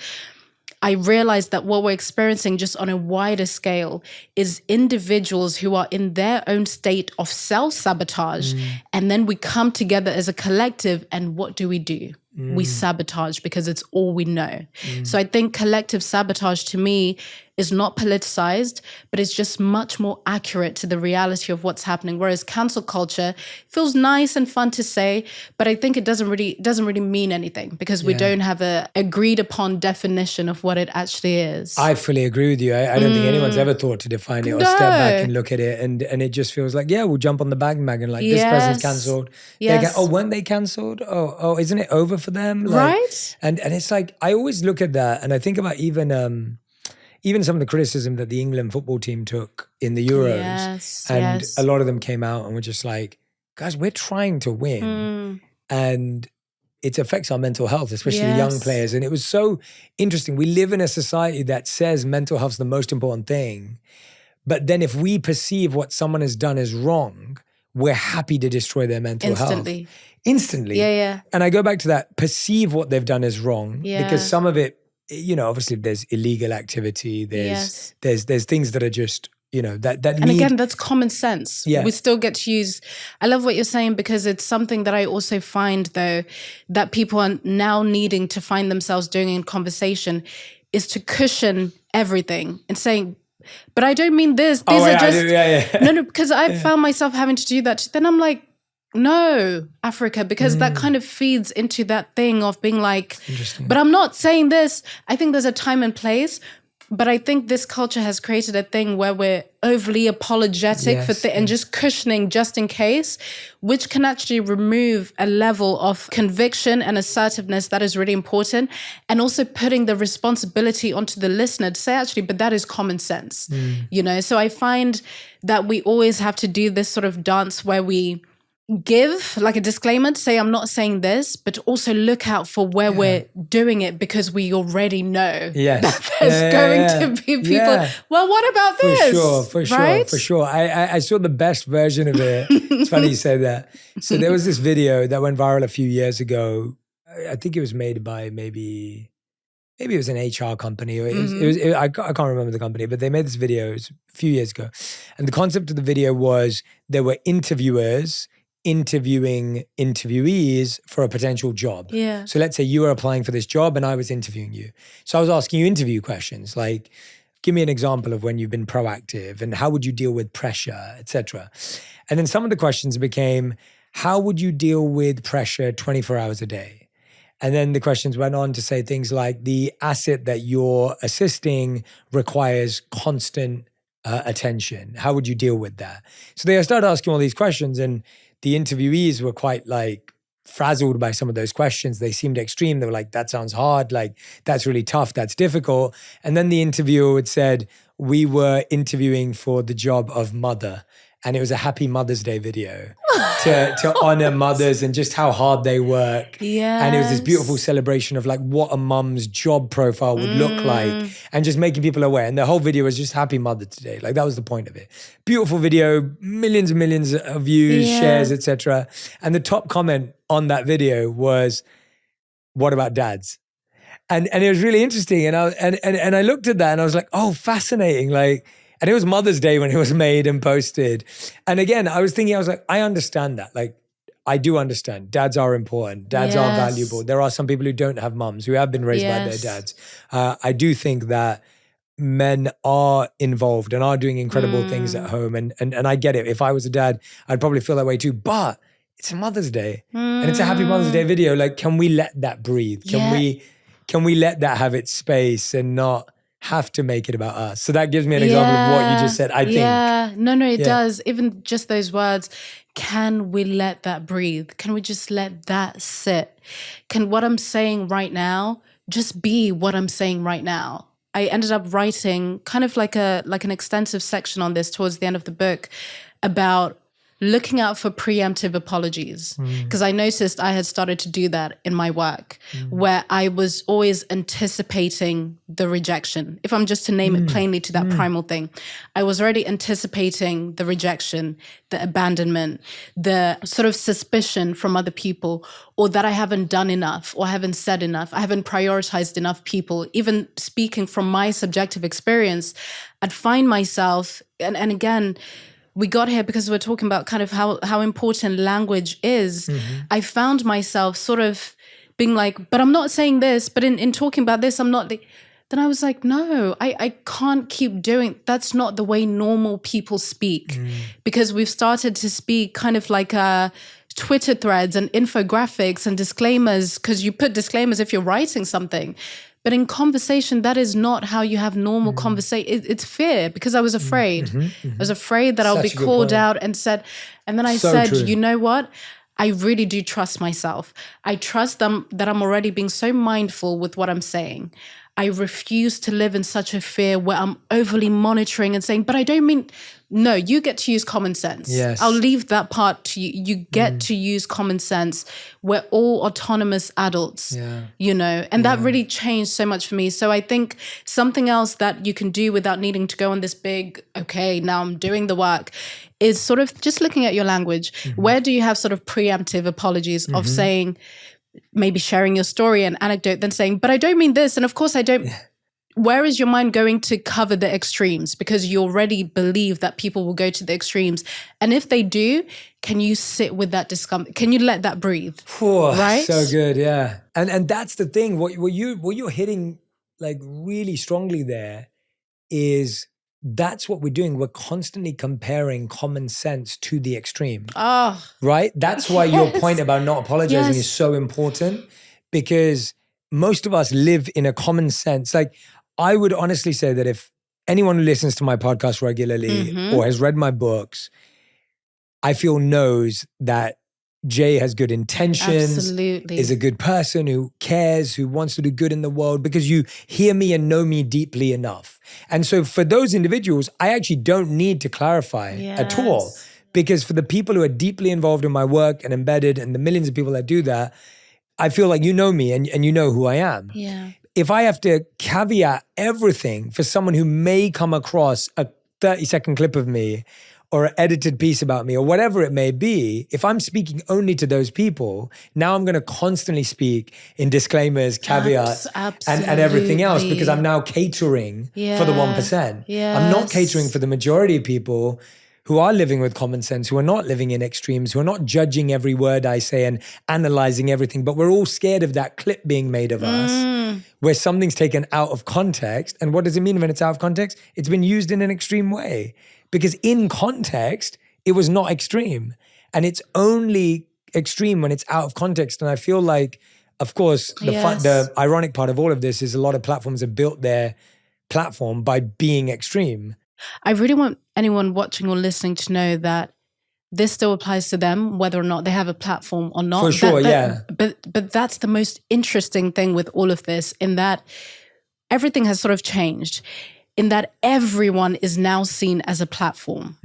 I realized that what we're experiencing just on a wider scale is individuals who are in their own state of self-sabotage. And then we come together as a collective, and what do? We sabotage because it's all we know. So I think collective sabotage to me is not politicized, but it's just much more accurate to the reality of what's happening. Whereas cancel culture feels nice and fun to say, but I think it doesn't really mean anything because we don't have a agreed upon definition of what it actually is. I fully agree with you. I don't think anyone's ever thought to define it or step back and look at it. And it just feels like, yeah, we'll jump on the bandwagon. Like this person's cancelled. Yes. Weren't they cancelled? Oh, isn't it over for them? Like, right? And it's like, I always look at that and I think about even some of the criticism that the England football team took in the Euros. And a lot of them came out and were just like, guys, we're trying to win. And it affects our mental health, especially the young players. And it was so interesting. We live in a society that says mental health is the most important thing. But then if we perceive what someone has done is wrong, we're happy to destroy their mental health. Instantly. Yeah. And I go back to that, perceive what they've done is wrong. Because some of it, obviously there's illegal activity, there's things that are just, and again, that's common sense. Yeah. We still get to use, I love what you're saying because it's something that I also find though, that people are now needing to find themselves doing in conversation is to cushion everything and saying, but I don't mean this. These are just, no, because I've found myself having to do that. Then I'm like, no, Africa, because that kind of feeds into that thing of being like, but I'm not saying this. I think there's a time and place, but I think this culture has created a thing where we're overly apologetic and just cushioning just in case, which can actually remove a level of conviction and assertiveness that is really important. And also putting the responsibility onto the listener to say, actually, but that is common sense, So I find that we always have to do this sort of dance where we give like a disclaimer to say, I'm not saying this, but also look out for where we're doing it because we already know that there's going to be people. Well, what about this? For sure. I saw the best version of it. It's funny you say that. So there was this video that went viral a few years ago. I think it was made by maybe it was an HR company. Or I can't remember the company, but they made this video. It was a few years ago. And the concept of the video was there were interviewers interviewing interviewees for a potential job. Yeah. So let's say you were applying for this job and I was interviewing you. So I was asking you interview questions like, give me an example of when you've been proactive and how would you deal with pressure, etc. And then some of the questions became, how would you deal with pressure 24 hours a day? And then the questions went on to say things like the asset that you're assisting requires constant attention. How would you deal with that? So they started asking all these questions and the interviewees were quite like frazzled by some of those questions. They seemed extreme. They were like, that sounds hard. Like, that's really tough. That's difficult. And then the interviewer had said, we were interviewing for the job of mother. And it was a happy Mother's Day video to honor mothers and just how hard they work. Yes. And it was this beautiful celebration of like what a mum's job profile would look like and just making people aware. And the whole video was just happy Mother Day. Like that was the point of it. Beautiful video, millions and millions of views, shares, etc. And the top comment on that video was, what about dads? And it was really interesting. And I looked at that and I was like, oh, fascinating. Like, and it was Mother's Day when it was made and posted. And again, I was like, I understand that. Like, I do understand. Dads are important. Dads are valuable. There are some people who don't have mums, who have been raised by their dads. I do think that men are involved and are doing incredible things at home. And I get it. If I was a dad, I'd probably feel that way too. But it's a Mother's Day and it's a happy Mother's Day video. Like, can we let that breathe? Can we let that have its space and not have to make it about us? So that gives me an example of what you just said, I think. Yeah, no, it does. Even just those words, can we let that breathe? Can we just let that sit? Can what I'm saying right now just be what I'm saying right now? I ended up writing kind of like an extensive section on this towards the end of the book about looking out for preemptive apologies. Because I noticed I had started to do that in my work, where I was always anticipating the rejection. If I'm just to name it plainly to that primal thing, I was already anticipating the rejection, the abandonment, the sort of suspicion from other people, or that I haven't done enough, or I haven't said enough, I haven't prioritized enough people. Even speaking from my subjective experience, I'd find myself, and again, we got here because we're talking about kind of how important language is. I found myself sort of being like, but I'm not saying this, but in talking about this, I'm not. Then I was like, no, I can't keep doing, that's not the way normal people speak. Because we've started to speak kind of like Twitter threads and infographics and disclaimers, because you put disclaimers if you're writing something. But in conversation, that is not how you have normal conversation. It's fear, because I was afraid. I was afraid that I'll be called out and said, and then I said, you know what? I really do trust myself. I trust them that I'm already being so mindful with what I'm saying. I refuse to live in such a fear where I'm overly monitoring and saying, but I don't mean, no, you get to use common sense. Yes. I'll leave that part to you. You get to use common sense. We're all autonomous adults, you know, and that really changed so much for me. So I think something else that you can do without needing to go on this big, okay, now I'm doing the work, is sort of just looking at your language. Where do you have sort of preemptive apologies of saying, maybe sharing your story and anecdote, then saying, but I don't mean this. And of course I don't. Where is your mind going to cover the extremes? Because you already believe that people will go to the extremes. And if they do, can you sit with that discomfort? Can you let that breathe? Right? So good, yeah. And that's the thing. What you're hitting like really strongly there is that's what we're doing. We're constantly comparing common sense to the extreme. Right? That's why your point about not apologizing is so important, because most of us live in a common sense. Like, I would honestly say that if anyone who listens to my podcast regularly or has read my books, I feel knows that Jay has good intentions, is a good person who cares, who wants to do good in the world, because you hear me and know me deeply enough. And so for those individuals, I actually don't need to clarify at all, because for the people who are deeply involved in my work and embedded, and the millions of people that do that, I feel like you know me and you know who I am. Yeah. If I have to caveat everything for someone who may come across a 30-second clip of me or an edited piece about me or whatever it may be, if I'm speaking only to those people, now I'm going to constantly speak in disclaimers, caveats, and everything else, because I'm now catering for the 1%. I'm not catering for the majority of people who are living with common sense, who are not living in extremes, who are not judging every word I say and analyzing everything. But we're all scared of that clip being made of us, where something's taken out of context. And what does it mean when it's out of context? It's been used in an extreme way. Because in context, it was not extreme. And it's only extreme when it's out of context. And I feel like, of course, the ironic part of all of this is a lot of platforms have built their platform by being extreme. I really want anyone watching or listening to know that this still applies to them, whether or not they have a platform or not. For sure, But that's the most interesting thing with all of this, in that everything has sort of changed, in that everyone is now seen as a platform.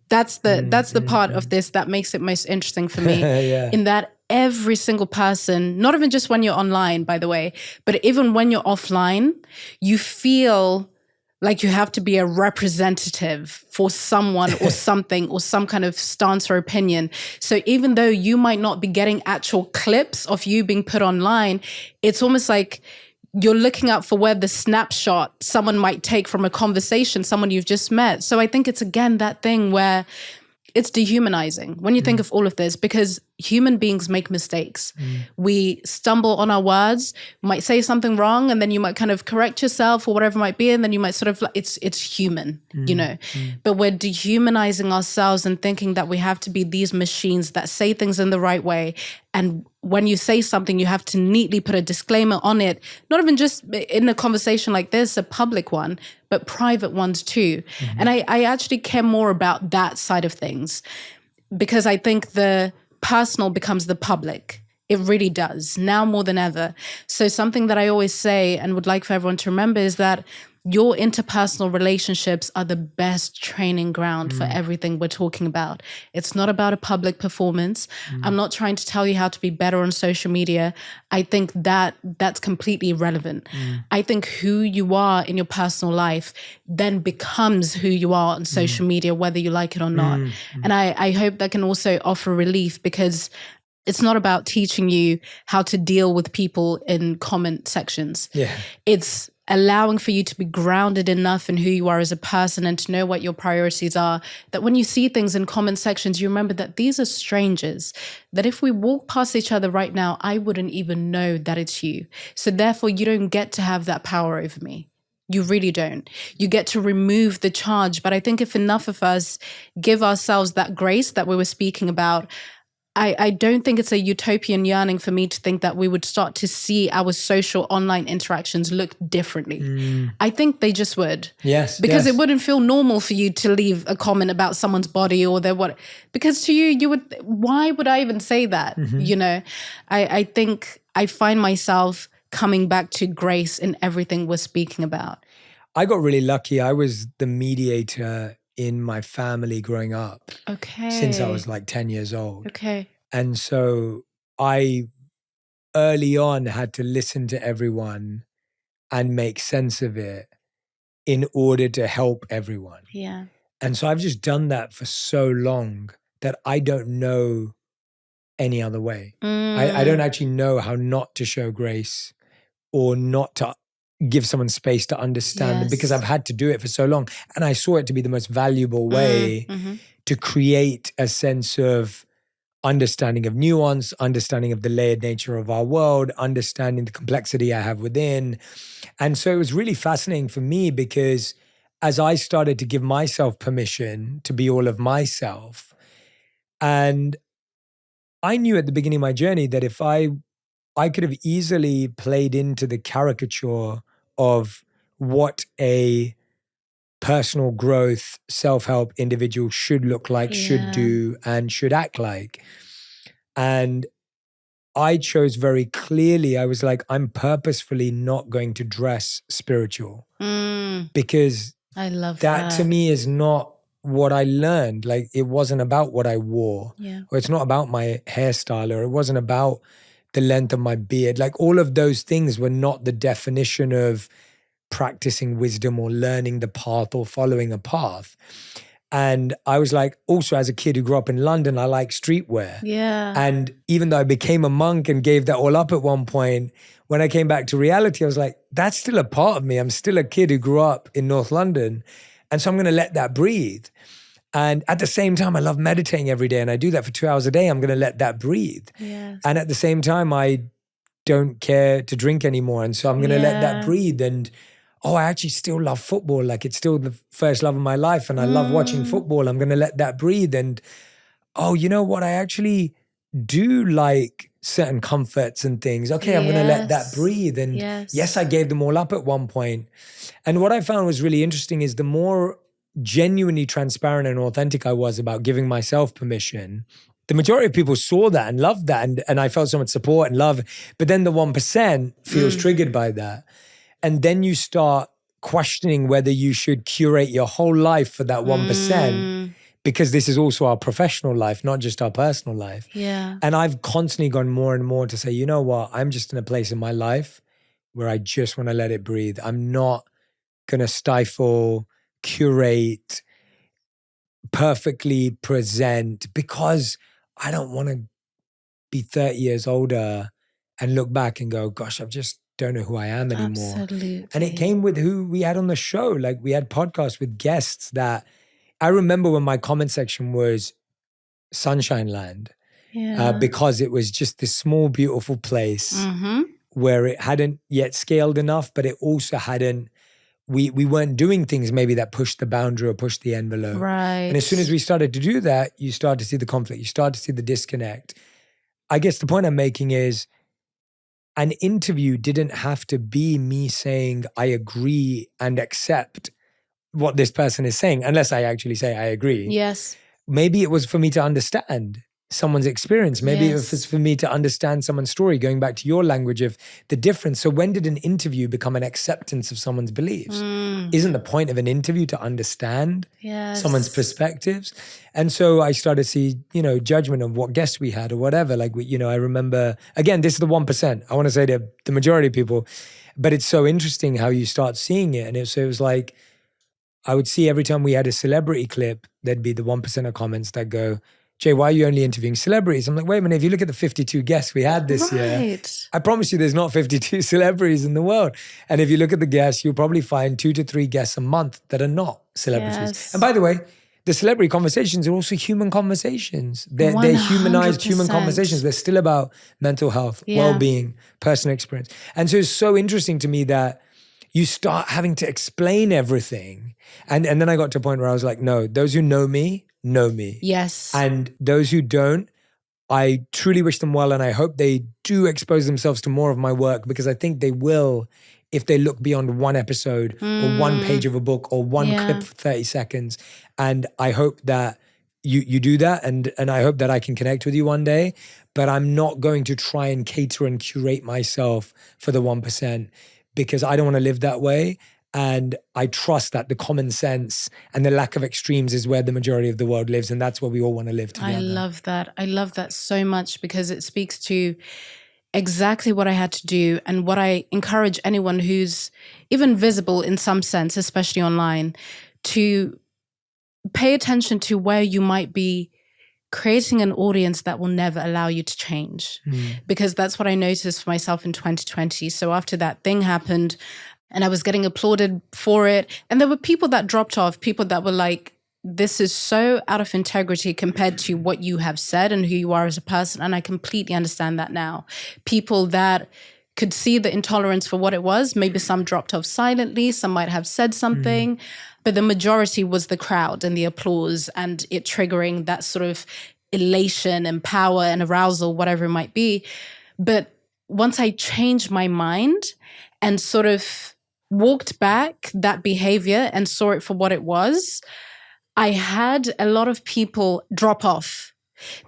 That's the part of this that makes it most interesting for me, in that every single person, not even just when you're online, by the way, but even when you're offline, you feel like you have to be a representative for someone or something or some kind of stance or opinion. So even though you might not be getting actual clips of you being put online, it's almost like you're looking out for where the snapshot someone might take from a conversation, someone you've just met. So I think it's, again, that thing where it's dehumanizing when you think of all of this, because human beings make mistakes. We stumble on our words, might say something wrong, and then you might kind of correct yourself or whatever it might be, and then you might sort of, it's human, you know. But we're dehumanizing ourselves and thinking that we have to be these machines that say things in the right way. And when you say something, you have to neatly put a disclaimer on it, not even just in a conversation like this, a public one, but private ones too. And I actually care more about that side of things, because I think the personal becomes the public. It really does, now more than ever. So something that I always say and would like for everyone to remember is that your interpersonal relationships are the best training ground for everything we're talking about. It's not about a public performance. I'm not trying to tell you how to be better on social media. I think that that's completely irrelevant. I think who you are in your personal life then becomes who you are on social media, whether you like it or not. And I hope that can also offer relief, because it's not about teaching you how to deal with people in comment sections. Yeah. It's allowing for you to be grounded enough in who you are as a person and to know what your priorities are, that when you see things in comment sections, you remember that these are strangers, that if we walk past each other right now, I wouldn't even know that it's you. So therefore, you don't get to have that power over me. You really don't. You get to remove the charge. But I think if enough of us give ourselves that grace that we were speaking about, I don't think it's a utopian yearning for me to think that we would start to see our social online interactions look differently. I think they just would. Yes. Because yes. it wouldn't feel normal for you to leave a comment about someone's body or their what. Because to you would, why would I even say that? You know, I think I find myself coming back to grace in everything we're speaking about. I got really lucky. I was the mediator in my family growing up. Okay. Since I was like 10 years old. Okay. And so I early on had to listen to everyone and make sense of it in order to help everyone. Yeah. And so I've just done that for so long that I don't know any other way. I don't actually know how not to show grace or not to give someone space to understand Yes. because I've had to do it for so long. And I saw it to be the most valuable way to create a sense of understanding of nuance, understanding of the layered nature of our world, understanding the complexity I have within. And so it was really fascinating for me because as I started to give myself permission to be all of myself, and I knew at the beginning of my journey that if I could have easily played into the caricature of what a personal growth, self-help individual should look like, should do, and should act like. And I chose very clearly, I was like, I'm purposefully not going to dress spiritual because I love that to me is not what I learned. Like it wasn't about what I wore, or it's not about my hairstyle, or it wasn't about the length of my beard. Like all of those things were not the definition of practicing wisdom or learning the path or following a path. And I was like, also as a kid who grew up in London, I like streetwear. Yeah. And even though I became a monk and gave that all up at one point, when I came back to reality, I was like, that's still a part of me. I'm still a kid who grew up in North London. And so I'm going to let that breathe. And at the same time, I love meditating every day and I do that for 2 hours a day. I'm going to let that breathe. Yes. And at the same time, I don't care to drink anymore. And so I'm going to let that breathe. And I actually still love football. Like it's still the first love of my life. And I love watching football. I'm going to let that breathe. And you know what? I actually do like certain comforts and things. Okay, I'm going to let that breathe. And yes, I gave them all up at one point. And what I found was really interesting is the more genuinely transparent and authentic I was about giving myself permission, the majority of people saw that and loved that. And I felt so much support and love. But then the 1% feels triggered by that. And then you start questioning whether you should curate your whole life for that 1%, because this is also our professional life, not just our personal life. Yeah. And I've constantly gone more and more to say, you know what, I'm just in a place in my life where I just want to let it breathe. I'm not going to stifle, curate, perfectly present, because I don't want to be 30 years older and look back and go, gosh, I've just don't know who I am anymore. Absolutely. And it came with who we had on the show. Like we had podcasts with guests that I remember when my comment section was Sunshine Land, because it was just this small, beautiful place where it hadn't yet scaled enough, but it also hadn't, we weren't doing things maybe that pushed the boundary or pushed the envelope. Right. And as soon as we started to do that, you start to see the conflict, you start to see the disconnect. I guess the point I'm making is, an interview didn't have to be me saying, I agree and accept what this person is saying, unless I actually say I agree. Yes. Maybe it was for me to understand. someone's experience. Maybe if Yes. it's for me to understand someone's story, going back to your language of the difference. So when did an interview become an acceptance of someone's beliefs? Isn't the point of an interview to understand Yes. someone's perspectives? And so I started to see, judgment of what guests we had or whatever. Like, I remember, again, this is the 1%. I want to say to the majority of people, but it's so interesting how you start seeing it. And it was like, I would see every time we had a celebrity clip, there'd be the 1% of comments that go, Jay, why are you only interviewing celebrities? I'm like, wait a minute, if you look at the 52 guests we had this year, Right. I promise you there's not 52 celebrities in the world. And if you look at the guests, you'll probably find 2 to 3 guests a month that are not celebrities. Yes. And by the way, the celebrity conversations are also human conversations. They're humanized human 100%. conversations. They're still about mental health, well-being, personal experience. And so it's so interesting to me that you start having to explain everything. And then I got to a point where I was like, no, those who know me, know me. Yes. And those who don't, I truly wish them well. And I hope they do expose themselves to more of my work, because I think they will if they look beyond one episode or one page of a book or one clip for 30 seconds. And I hope that you do that. And I hope that I can connect with you one day. But I'm not going to try and cater and curate myself for the 1%, because I don't want to live that way. And I trust that the common sense and the lack of extremes is where the majority of the world lives. And that's where we all want to live together. I love that. I love that so much, because it speaks to exactly what I had to do and what I encourage anyone who's even visible in some sense, especially online, to pay attention to where you might be creating an audience that will never allow you to change. Because that's what I noticed for myself in 2020. So after that thing happened, and I was getting applauded for it, and there were people that dropped off, people that were like, this is so out of integrity compared to what you have said and who you are as a person. And I completely understand that now. People that could see the intolerance for what it was, maybe some dropped off silently, some might have said something, but the majority was the crowd and the applause and it triggering that sort of elation and power and arousal, whatever it might be. But once I changed my mind and sort of walked back that behavior and saw it for what it was, I had a lot of people drop off,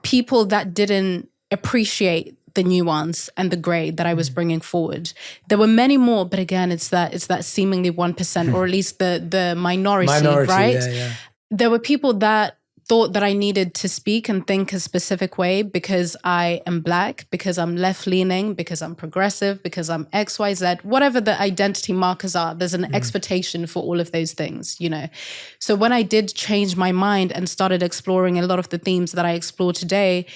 people that didn't appreciate the nuance and the gray that I was bringing forward. There were many more, but again, it's that seemingly 1%, or at least the minority, right? Yeah. There were people that thought that I needed to speak and think a specific way because I am Black, because I'm left-leaning, because I'm progressive, because I'm XYZ, whatever the identity markers are, there's an expectation for all of those things, So when I did change my mind and started exploring a lot of the themes that I explore today,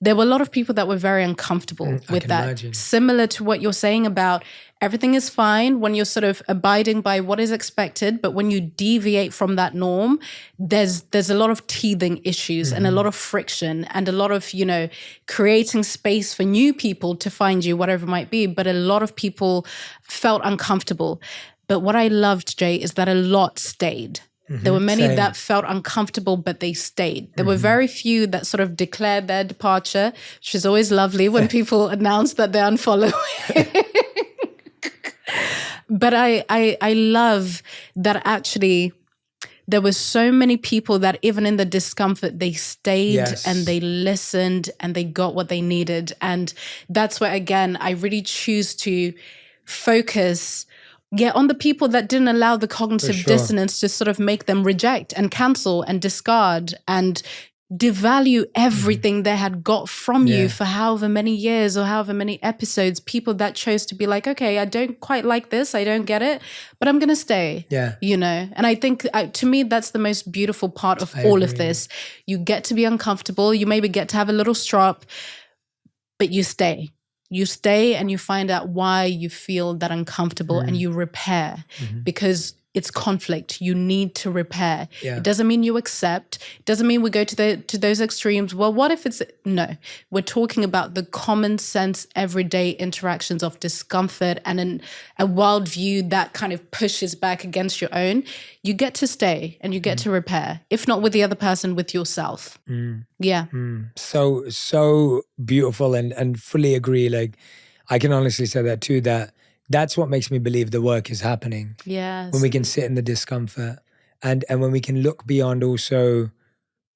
there were a lot of people that were very uncomfortable with that. Imagine. Similar to what you're saying about everything is fine when you're sort of abiding by what is expected, but when you deviate from that norm, there's a lot of teething issues and a lot of friction and a lot of, creating space for new people to find you, whatever it might be. But a lot of people felt uncomfortable. But what I loved, Jay, is that a lot stayed. There were many that felt uncomfortable, but they stayed. There were very few that sort of declared their departure, which is always lovely when people announce that they're unfollowing. But I love that actually there were so many people that even in the discomfort, they stayed and they listened and they got what they needed. And that's where, again, I really choose to focus on the people that didn't allow the cognitive dissonance to sort of make them reject and cancel and discard and devalue everything they had got from you for however many years or however many episodes. People that chose to be like, okay, I don't quite like this, I don't get it, but I'm going to stay, And I think to me, that's the most beautiful part of all of this. You get to be uncomfortable, you maybe get to have a little strop, but you stay. You stay and you find out why you feel that uncomfortable and you repair because it's conflict. You need to repair. It doesn't mean you accept. It doesn't mean we go to those extremes. Well, what if it's, no, we're talking about the common sense, everyday interactions of discomfort and a worldview that kind of pushes back against your own. You get to stay and you get to repair. If not with the other person, with yourself. So beautiful and fully agree. Like, I can honestly say that too, that's what makes me believe the work is happening. Yes. When we can sit in the discomfort and when we can look beyond also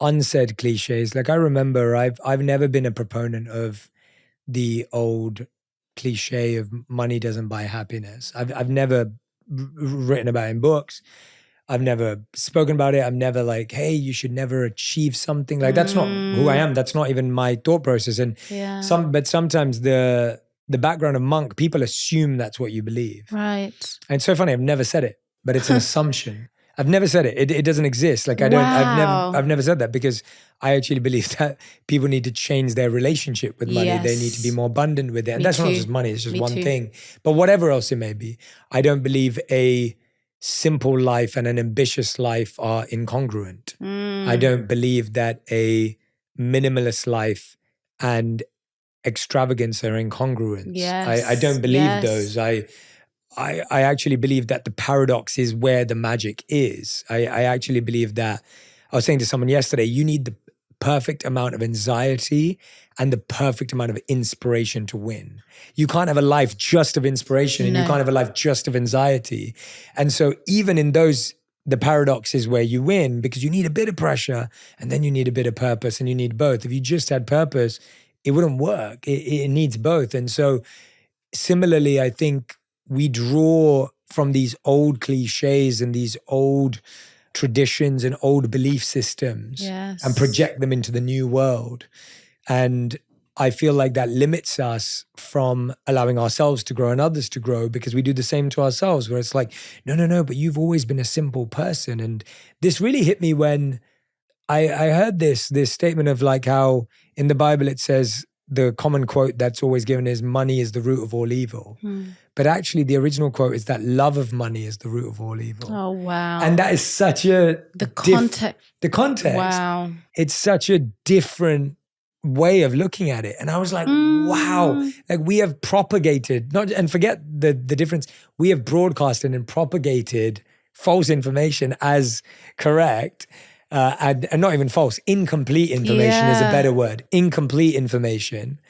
unsaid cliches. Like I remember I've never been a proponent of the old cliche of money doesn't buy happiness. I've never written about it in books. I've never spoken about it. I'm never like, hey, you should never achieve something. Like that's not who I am. That's not even my thought process. And but sometimes the background of monk, people assume that's what you believe. Right. And it's so funny. I've never said it, but it's an assumption. I've never said it. It doesn't exist. Like I've never said that because I actually believe that people need to change their relationship with money. Yes. They need to be more abundant with it. And Me that's too. not just money. It's just Me one too. thing. But whatever else it may be, I don't believe a simple life and an ambitious life are incongruent. I don't believe that a minimalist life and extravagance are incongruent. Yes. I don't believe Yes. those. I actually believe that the paradox is where the magic is. I actually believe that, I was saying to someone yesterday, you need the perfect amount of anxiety and the perfect amount of inspiration to win. You can't have a life just of inspiration and you can't have a life just of anxiety. And so even in those, the paradox is where you win because you need a bit of pressure and then you need a bit of purpose and you need both. If you just had purpose, it wouldn't work. It needs both. And so similarly, I think we draw from these old cliches and these old traditions and old belief systems and project them into the new world. And I feel like that limits us from allowing ourselves to grow and others to grow because we do the same to ourselves where it's like, no, but you've always been a simple person. And this really hit me when I heard this statement of like how in the Bible it says the common quote that's always given is money is the root of all evil. But actually the original quote is that love of money is the root of all evil. Oh, wow. And that is such a... The context. Wow. It's such a different way of looking at it. And I was like, wow. Like we have propagated, and forget the difference, we have broadcasted and propagated false information as correct. And not even false, incomplete information is a better word. Incomplete information.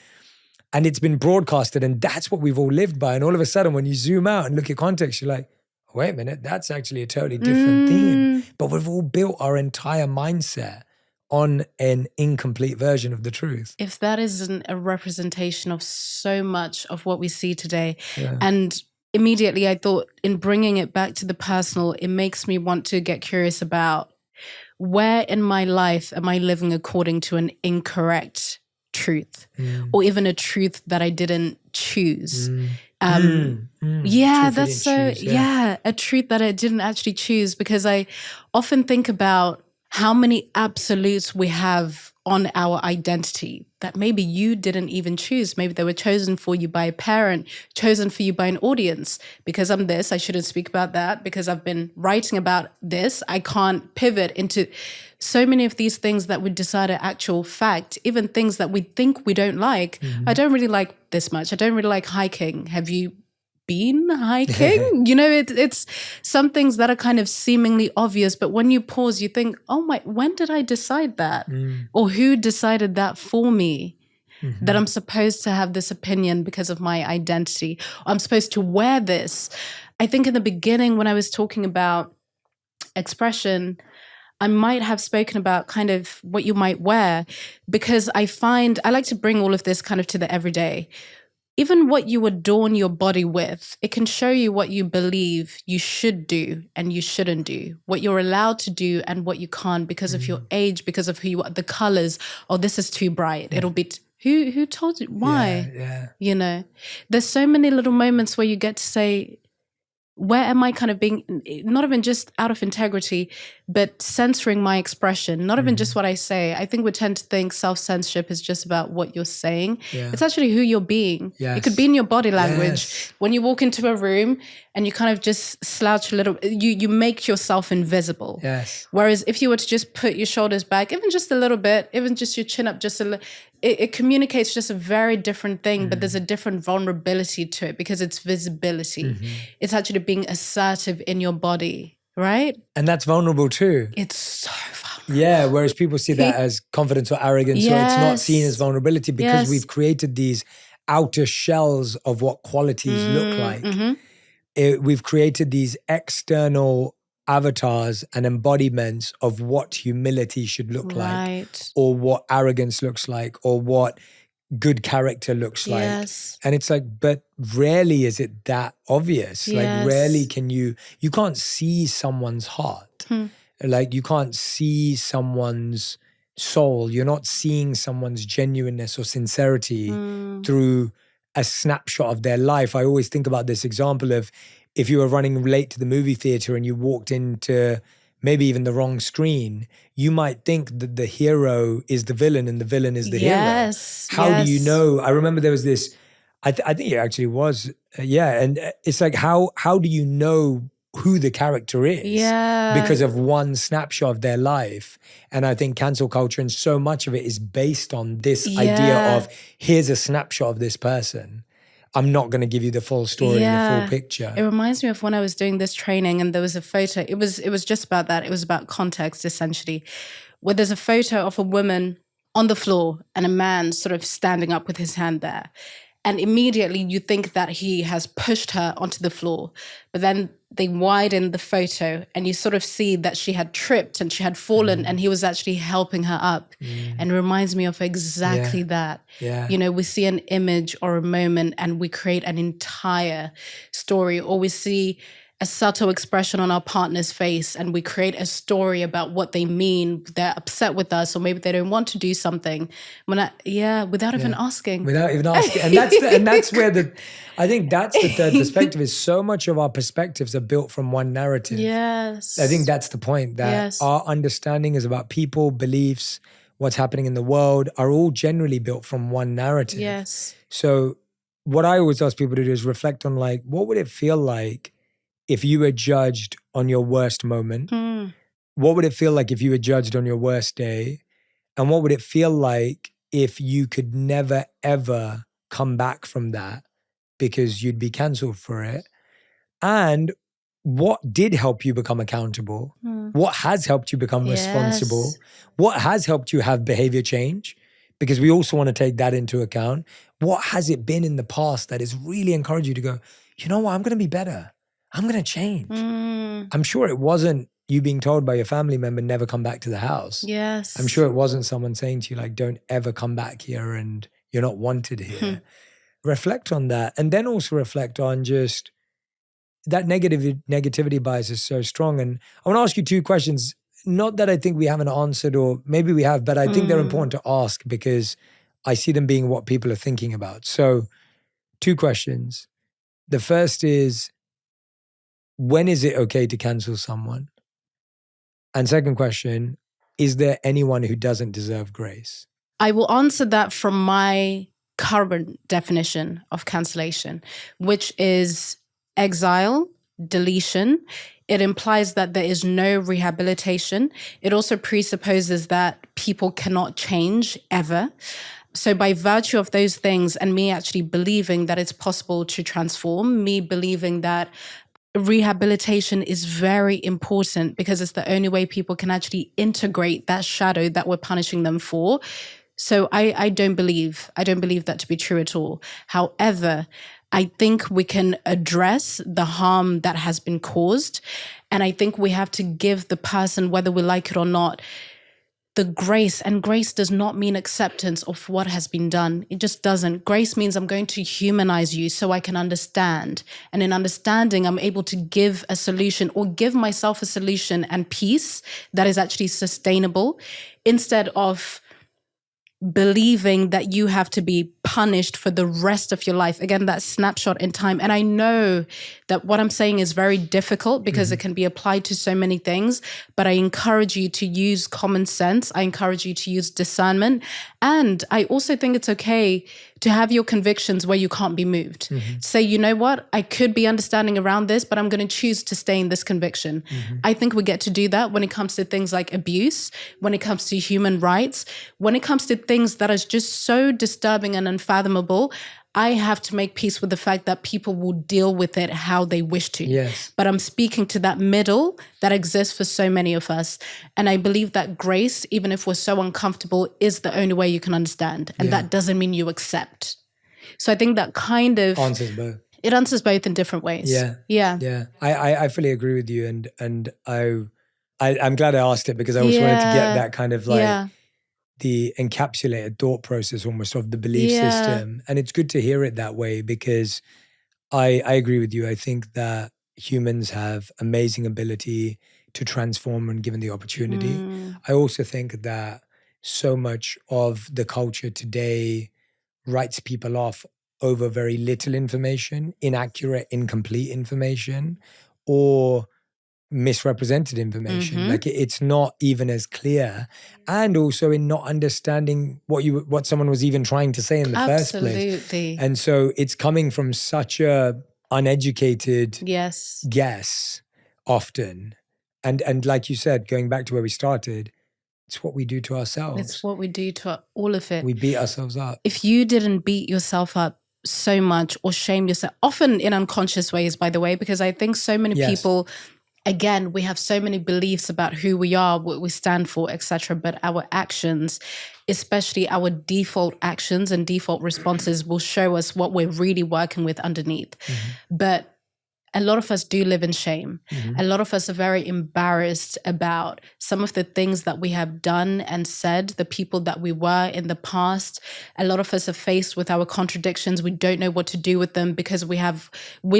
And it's been broadcasted and that's what we've all lived by. And all of a sudden when you zoom out and look at context, you're like, wait a minute, that's actually a totally different theme. But we've all built our entire mindset on an incomplete version of the truth. If that isn't a representation of so much of what we see today, and immediately I thought in bringing it back to the personal, it makes me want to get curious about where in my life am I living according to an incorrect truth or even a truth that I didn't choose. That's so, a truth that I didn't actually choose because I often think about how many absolutes we have on our identity that maybe you didn't even choose. Maybe they were chosen for you by a parent, chosen for you by an audience. Because I'm this, I shouldn't speak about that. Because I've been writing about this, I can't pivot into so many of these things that we decide are actual fact, even things that we think we don't like. I don't really like this much. I don't really like hiking. Have you been hiking? You know, it's some things that are kind of seemingly obvious, but when you pause, you think, oh my, when did I decide that? Or who decided that for me? That I'm supposed to have this opinion because of my identity. I'm supposed to wear this. I think in the beginning when I was talking about expression, I might have spoken about kind of what you might wear because I like to bring all of this kind of to the everyday. Even what you adorn your body with, it can show you what you believe you should do and you shouldn't do, what you're allowed to do and what you can't because of your age, because of who you are, the colors. Oh, this is too bright. It'll be, who told you? Why? You know, there's so many little moments where you get to say, where am I kind of being, not even just out of integrity, but censoring my expression, not even just what I say. I think we tend to think self-censorship is just about what you're saying. It's actually who you're being. It could be in your body language. When you walk into a room and you kind of just slouch a little, you make yourself invisible. Whereas if you were to just put your shoulders back, even just a little bit, even just your chin up just a little, it communicates just a very different thing, but there's a different vulnerability to it because it's visibility. It's actually being assertive in your body, right? And that's vulnerable too. It's so vulnerable. Yeah, whereas people see that as confidence or arrogance, or it's not seen as vulnerability because we've created these outer shells of what qualities look like. We've created these external avatars and embodiments of what humility should look like, Right. or what arrogance looks like, or what good character looks like. Yes. And it's like, but rarely is it that obvious. Like Yes. rarely can you can't see someone's heart. Like you can't see someone's soul. You're not seeing someone's genuineness or sincerity through a snapshot of their life. I always think about this example of if you were running late to the movie theater and you walked into maybe even the wrong screen, you might think that the hero is the villain and the villain is the hero. How do you know? I remember there was this, I think it actually was, and it's like, how do you know who the character is? Yeah. Because of one snapshot of their life. And I think cancel culture and so much of it is based on this idea of, here's a snapshot of this person. I'm not going to give you the full story and the full picture. It reminds me of when I was doing this training and there was a photo. It was just about that. It was about context, essentially, where there's a photo of a woman on the floor and a man sort of standing up with his hand there. And immediately you think that he has pushed her onto the floor. But then they widen the photo and you sort of see that she had tripped and she had fallen and he was actually helping her up. And it reminds me of exactly that. Yeah. You know, we see an image or a moment and we create an entire story, or we see a subtle expression on our partner's face and we create a story about what they mean. They're upset with us, or maybe they don't want to do something. Without even asking. Without even asking. And that's where I think that's the third perspective, is so much of our perspectives are built from one narrative. Yes. I think that's the point, that our understanding is about people, beliefs, what's happening in the world are all generally built from one narrative. Yes. So what I always ask people to do is reflect on, like, what would it feel like if you were judged on your worst moment? What would it feel like if you were judged on your worst day? And what would it feel like if you could never, ever come back from that because you'd be canceled for it? And what did help you become accountable? What has helped you become responsible? What has helped you have behavior change? Because we also want to take that into account. What has it been in the past that has really encouraged you to go, you know what, I'm going to be better. I'm going to change. I'm sure it wasn't you being told by your family member, never come back to the house. Yes. I'm sure it wasn't someone saying to you, like, don't ever come back here and you're not wanted here. Reflect on that. And then also reflect on just that negativity bias is so strong. And I want to ask you two questions. Not that I think we haven't answered, or maybe we have, but I think they're important to ask because I see them being what people are thinking about. So 2 questions. The first is, when is it okay to cancel someone? And second question, is there anyone who doesn't deserve grace? I will answer that from my current definition of cancellation, which is exile, deletion. It implies that there is no rehabilitation. It also presupposes that people cannot change ever. So by virtue of those things, and me actually believing that it's possible to transform, me believing that rehabilitation is very important because it's the only way people can actually integrate that shadow that we're punishing them for. So I don't believe that to be true at all. However, I think we can address the harm that has been caused. And I think we have to give the person, whether we like it or not, the grace. And grace does not mean acceptance of what has been done. It just doesn't. Grace means I'm going to humanize you so I can understand. And in understanding, I'm able to give a solution, or give myself a solution and peace that is actually sustainable, instead of believing that you have to be punished for the rest of your life. Again, that snapshot in time. And I know that what I'm saying is very difficult because it can be applied to so many things, but I encourage you to use common sense. I encourage you to use discernment. And I also think it's okay to have your convictions where you can't be moved. Say, you know what, I could be understanding around this, but I'm going to choose to stay in this conviction. I think we get to do that when it comes to things like abuse, when it comes to human rights, when it comes to things that are just so disturbing and unfathomable. I have to make peace with the fact that people will deal with it how they wish to. Yes. But I'm speaking to that middle that exists for so many of us. And I believe that grace, even if we're so uncomfortable, is the only way you can understand. And that doesn't mean you accept. So I think that kind of answers both. It answers both in different ways. Yeah. I fully agree with you, and I'm glad I asked it, because I also wanted to get that kind of like the encapsulated thought process almost of the belief system. And it's good to hear it that way, because I agree with you. I think that humans have amazing ability to transform when given the opportunity. I also think that so much of the culture today writes people off over very little information, inaccurate, incomplete information, or misrepresented information. Like it's not even as clear, and also in not understanding what someone was even trying to say in the first place. And so it's coming from such a uneducated guess often. And like you said, going back to where we started, it's what we do to ourselves. It's what we do to all of it. We beat ourselves up. If you didn't beat yourself up so much or shame yourself, often in unconscious ways, by the way, because I think so many people, again, we have so many beliefs about who we are, what we stand for, etc. But our actions, especially our default actions and default responses, will show us what we're really working with underneath. But a lot of us do live in shame. A lot of us are very embarrassed about some of the things that we have done and said, the people that we were in the past. A lot of us are faced with our contradictions. We don't know what to do with them because we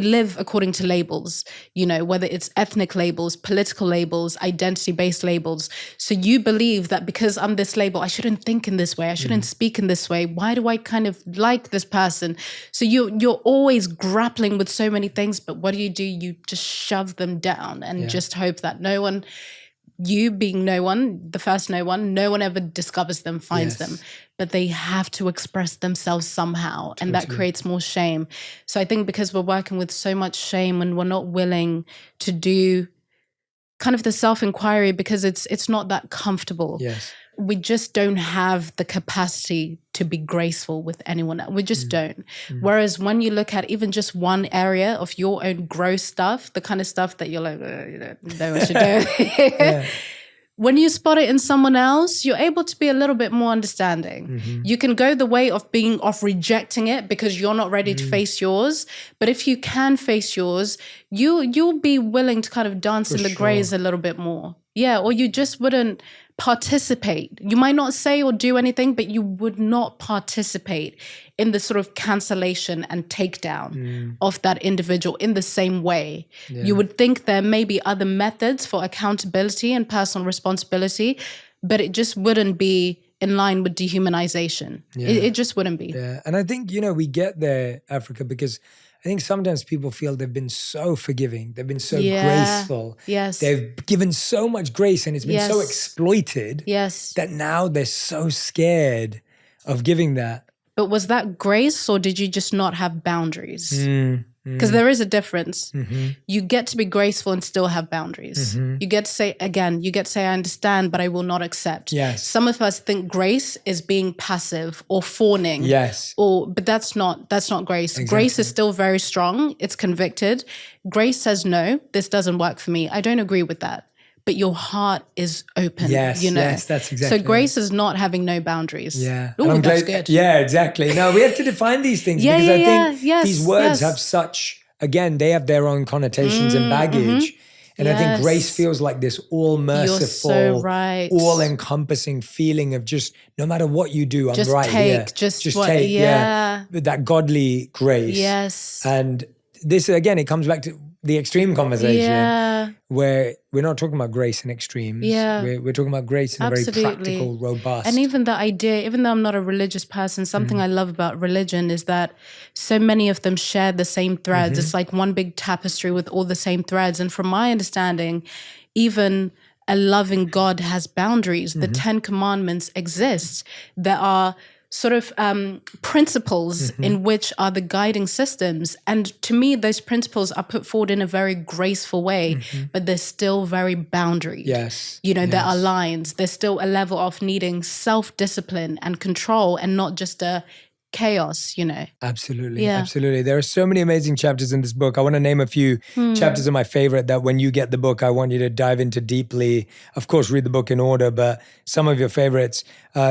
live according to labels, you know, whether it's ethnic labels, political labels, identity-based labels. So you believe that because I'm this label, I shouldn't think in this way. I shouldn't speak in this way. Why do I kind of like this person? So you're always grappling with so many things, but what do? You just shove them down and just hope that no one, you being no one, the first no one ever discovers them, finds them, but they have to express themselves somehow. And that creates more shame. So I think because we're working with so much shame and we're not willing to do kind of the self-inquiry because it's not that comfortable. We just don't have the capacity to be graceful with anyone else. We just don't. Whereas when you look at even just one area of your own gross stuff, the kind of stuff that you're like, you don't know what to do. When you spot it in someone else, you're able to be a little bit more understanding. You can go the way of rejecting it because you're not ready to face yours. But if you can face yours, you'll be willing to kind of dance in the grays a little bit more. Yeah, or you just wouldn't participate. You might not say or do anything, but you would not participate in the sort of cancellation and takedown of that individual in the same way. You would think there may be other methods for accountability and personal responsibility, but it just wouldn't be in line with dehumanization. It just wouldn't be. And I think, you know, we get there, Africa, because I think sometimes people feel they've been so forgiving. They've been so graceful. They've given so much grace and it's been so exploited that now they're so scared of giving that. But was that grace or did you just not have boundaries? Because there is a difference. You get to be graceful and still have boundaries. You get to say, again, I understand, but I will not accept. Some of us think grace is being passive or fawning. But that's not grace. Grace is still very strong. It's convicted. Grace says, no, this doesn't work for me. I don't agree with that. But your heart is open. You know? That's exactly. So grace is not having no boundaries. Ooh, that's good. Exactly. No, we have to define these things because I think these words have such, again, they have their own connotations and baggage. And I think grace feels like this all-merciful, all-encompassing feeling of just, no matter what you do, I'm just right here. Just take. With that godly grace. And this, again, it comes back to the extreme conversation where we're not talking about grace in extremes. We're talking about grace in a very practical, robust. And even the idea, even though I'm not a religious person, something I love about religion is that so many of them share the same threads. It's like one big tapestry with all the same threads. And from my understanding, even a loving God has boundaries. The 10 Commandments exist. There are sort of principles in which are the guiding systems. And to me, those principles are put forward in a very graceful way, but they're still very boundaried. You know, there are lines. There's still a level of needing self-discipline and control and not just a chaos, you know. Absolutely. Yeah. Absolutely. There are so many amazing chapters in this book. I want to name a few chapters of my favorite that when you get the book, I want you to dive into deeply. Of course, read the book in order, but some of your favorites.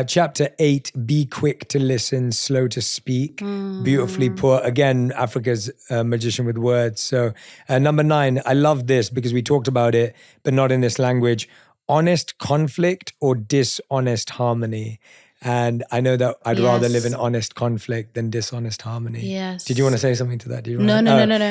Chapter 8, be quick to listen, slow to speak. Beautifully put. Again, Africa's magician with words. So number 9, I love this because we talked about it, but not in this language. Honest conflict or dishonest harmony. And I know that I'd rather live in honest conflict than dishonest harmony. Yes. Did you want to say something to that? Do you No.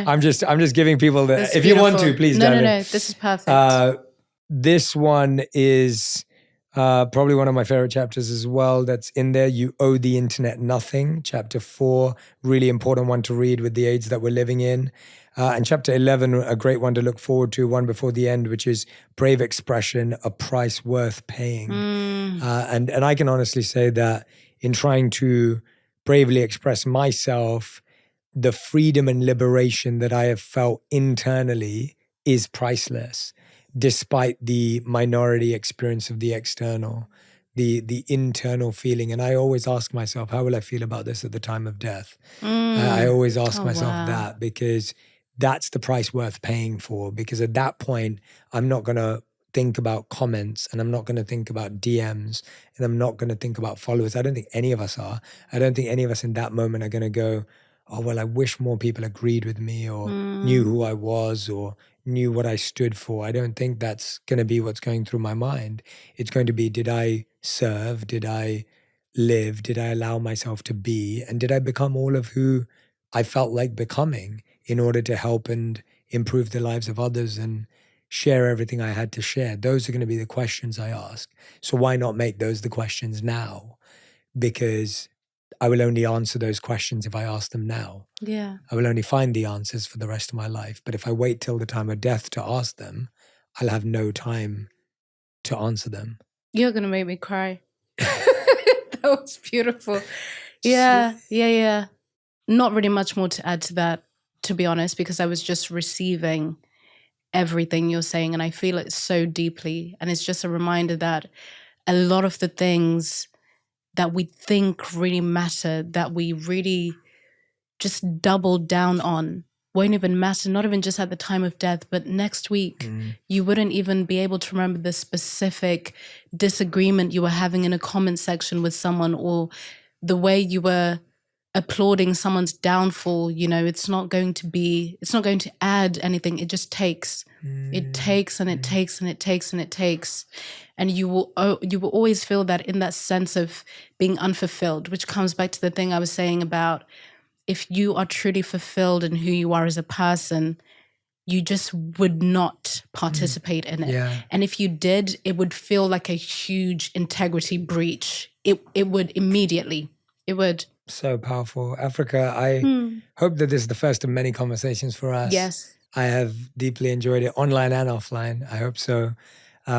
I'm just giving people the. That's if beautiful. you want to, please. No. dive in. This is perfect. This one is probably one of my favorite chapters as well. That's in there. You owe the internet nothing. Chapter 4, really important one to read with the age that we're living in. And chapter 11, a great one to look forward to, one before the end, which is brave expression, a price worth paying. And I can honestly say that in trying to bravely express myself, the freedom and liberation that I have felt internally is priceless, despite the minority experience of the external, the internal feeling. And I always ask myself, how will I feel about this at the time of death? I always ask myself that, because that's the price worth paying for. Because at that point, I'm not going to think about comments, and I'm not going to think about DMs, and I'm not going to think about followers. I don't think any of us are. I don't think any of us in that moment are going to go, oh, well, I wish more people agreed with me or knew who I was or knew what I stood for. I don't think that's going to be what's going through my mind. It's going to be, did I serve? Did I live? Did I allow myself to be? And did I become all of who I felt like becoming in order to help and improve the lives of others and share everything I had to share? Those are going to be the questions I ask. So why not make those the questions now? Because I will only answer those questions if I ask them now. Yeah. I will only find the answers for the rest of my life. But if I wait till the time of death to ask them, I'll have no time to answer them. You're going to make me cry. That was beautiful. Yeah. Not really much more to add to that, to be honest, because I was just receiving everything you're saying, and I feel it so deeply. And it's just a reminder that a lot of the things that we think really matter, that we really just double down on, won't even matter, not even just at the time of death, but next week. You wouldn't even be able to remember the specific disagreement you were having in a comment section with someone, or the way you were applauding someone's downfall. You know, it's not going to add anything. It just takes. It takes and it takes and it takes and it takes. And you will always feel that in that sense of being unfulfilled, which comes back to the thing I was saying about, if you are truly fulfilled in who you are as a person, you just would not participate in it. Yeah. And if you did, it would feel like a huge integrity breach. It would immediately. It would. So powerful. Africa, I hope that this is the first of many conversations for us. Yes. I have deeply enjoyed it, online and offline. I hope so.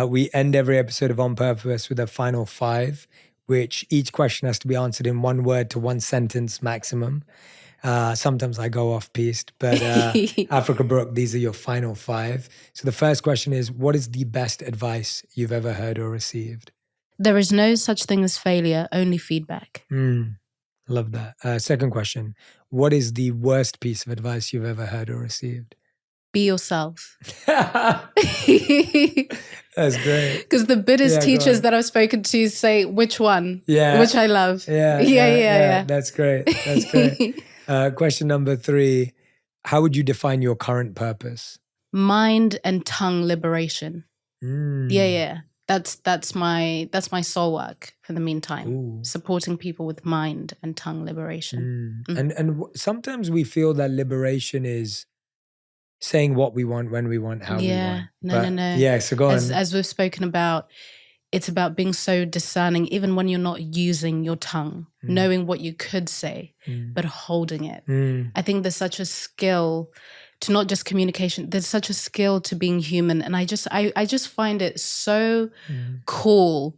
We end every episode of On Purpose with a final 5, which each question has to be answered in 1 word to 1 sentence maximum. Sometimes I go off-piste, but Africa Brooke, these are your final 5. So the first question is, what is the best advice you've ever heard or received? There is no such thing as failure, only feedback. Love that. Second question, what is the worst piece of advice you've ever heard or received? Be yourself. That's great. Because the Buddhist teachers that I've spoken to say, which one? Yeah. Which I love. Yeah. That's great. That's great. Question number 3, how would you define your current purpose? Mind and tongue liberation. Yeah. That's my soul work for the meantime. Ooh. Supporting people with mind and tongue liberation. And sometimes we feel that liberation is saying what we want, when we want, how we want. No. Yeah, so go on. As we've spoken about, it's about being so discerning, even when you're not using your tongue, knowing what you could say, but holding it. I think there's such a skill to not just communication, there's such a skill to being human. And I just find it so cool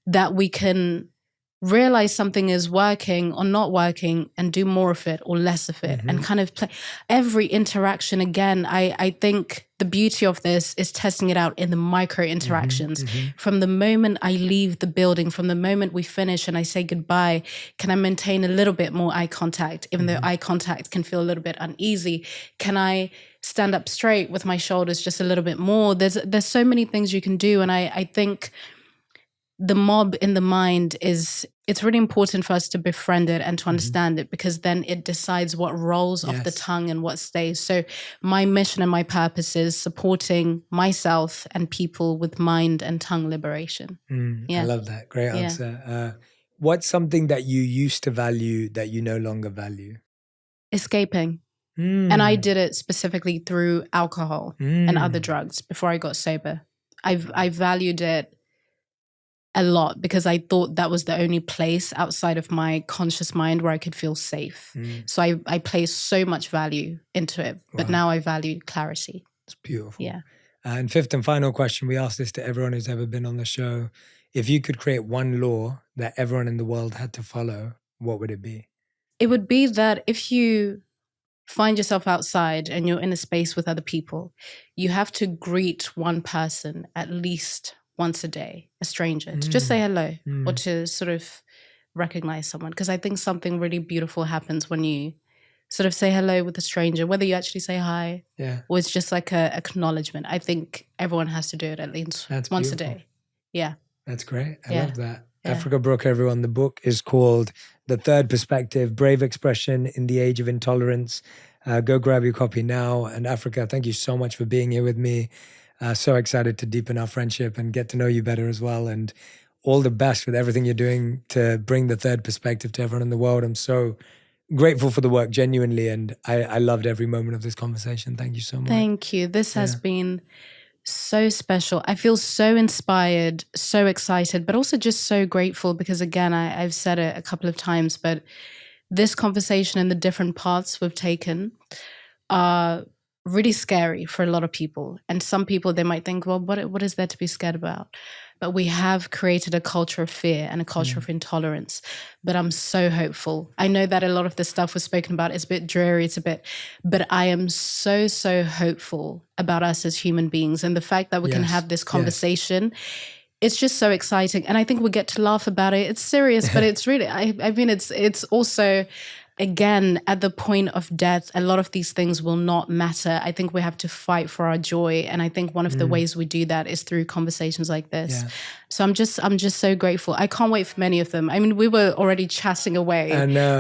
that we can realize something is working or not working and do more of it or less of it and kind of play every interaction again. I think the beauty of this is testing it out in the micro interactions. From the moment I leave the building, from the moment we finish and I say goodbye, can I maintain a little bit more eye contact, even though eye contact can feel a little bit uneasy? Can I stand up straight with my shoulders just a little bit more? There's so many things you can do. And I think the mob in the mind it's really important for us to befriend it and to understand it, because then it decides what rolls off the tongue and what stays. So my mission and my purpose is supporting myself and people with mind and tongue liberation. I love that. Great answer. What's something that you used to value that you no longer value? Escaping. And I did it specifically through alcohol and other drugs before I got sober. I valued it a lot because I thought that was the only place outside of my conscious mind where I could feel safe. So I placed so much value into it, but now I value clarity. It's beautiful. Yeah. And fifth and final question, we ask this to everyone who's ever been on the show. If you could create one law that everyone in the world had to follow, what would it be? It would be that if you find yourself outside and you're in a space with other people, you have to greet one person at least once a day, a stranger, to just say hello or to sort of recognize someone. Because I think something really beautiful happens when you sort of say hello with a stranger, whether you actually say hi or it's just like a acknowledgement. I think everyone has to do it at least once a day. Yeah. That's great. I love that. Africa Brooke, everyone. The book is called The Third Perspective, Brave Expression in the Age of Intolerance. Go grab your copy now. And Africa, thank you so much for being here with me. So excited to deepen our friendship and get to know you better as well. And all the best with everything you're doing to bring the third perspective to everyone in the world. I'm so grateful for the work, genuinely. And I loved every moment of this conversation. Thank you so much. Thank you. This has been so special. I feel so inspired, so excited, but also just so grateful because, again, I've said it a couple of times, but this conversation and the different paths we've taken are really scary for a lot of people. And some people, they might think, well, what is there to be scared about? But we have created a culture of fear and a culture of intolerance. But I'm so hopeful. I know that a lot of the stuff was spoken about is a bit dreary, but I am so, so hopeful about us as human beings. And the fact that we can have this conversation, it's just so exciting. And I think we get to laugh about it. It's serious, but it's really, I mean, it's also, again, at the point of death, a lot of these things will not matter. I think we have to fight for our joy. And I think one of the ways we do that is through conversations like this. Yeah. So I'm just so grateful. I can't wait for many of them. I mean, we were already chatting away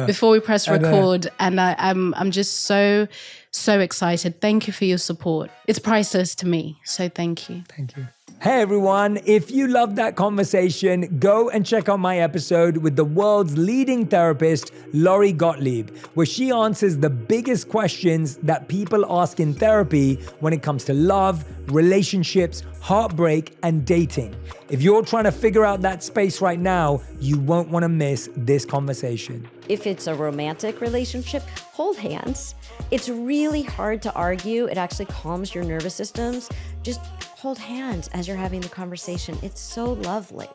before we press record. And I'm just so, so excited. Thank you for your support. It's priceless to me. So thank you. Thank you. Hey everyone, if you loved that conversation, go and check out my episode with the world's leading therapist, Lori Gottlieb, where she answers the biggest questions that people ask in therapy when it comes to love, relationships, heartbreak, and dating. If you're trying to figure out that space right now, you won't want to miss this conversation. If it's a romantic relationship, hold hands. It's really hard to argue. It actually calms your nervous systems. Just hold hands as you're having the conversation. It's so lovely.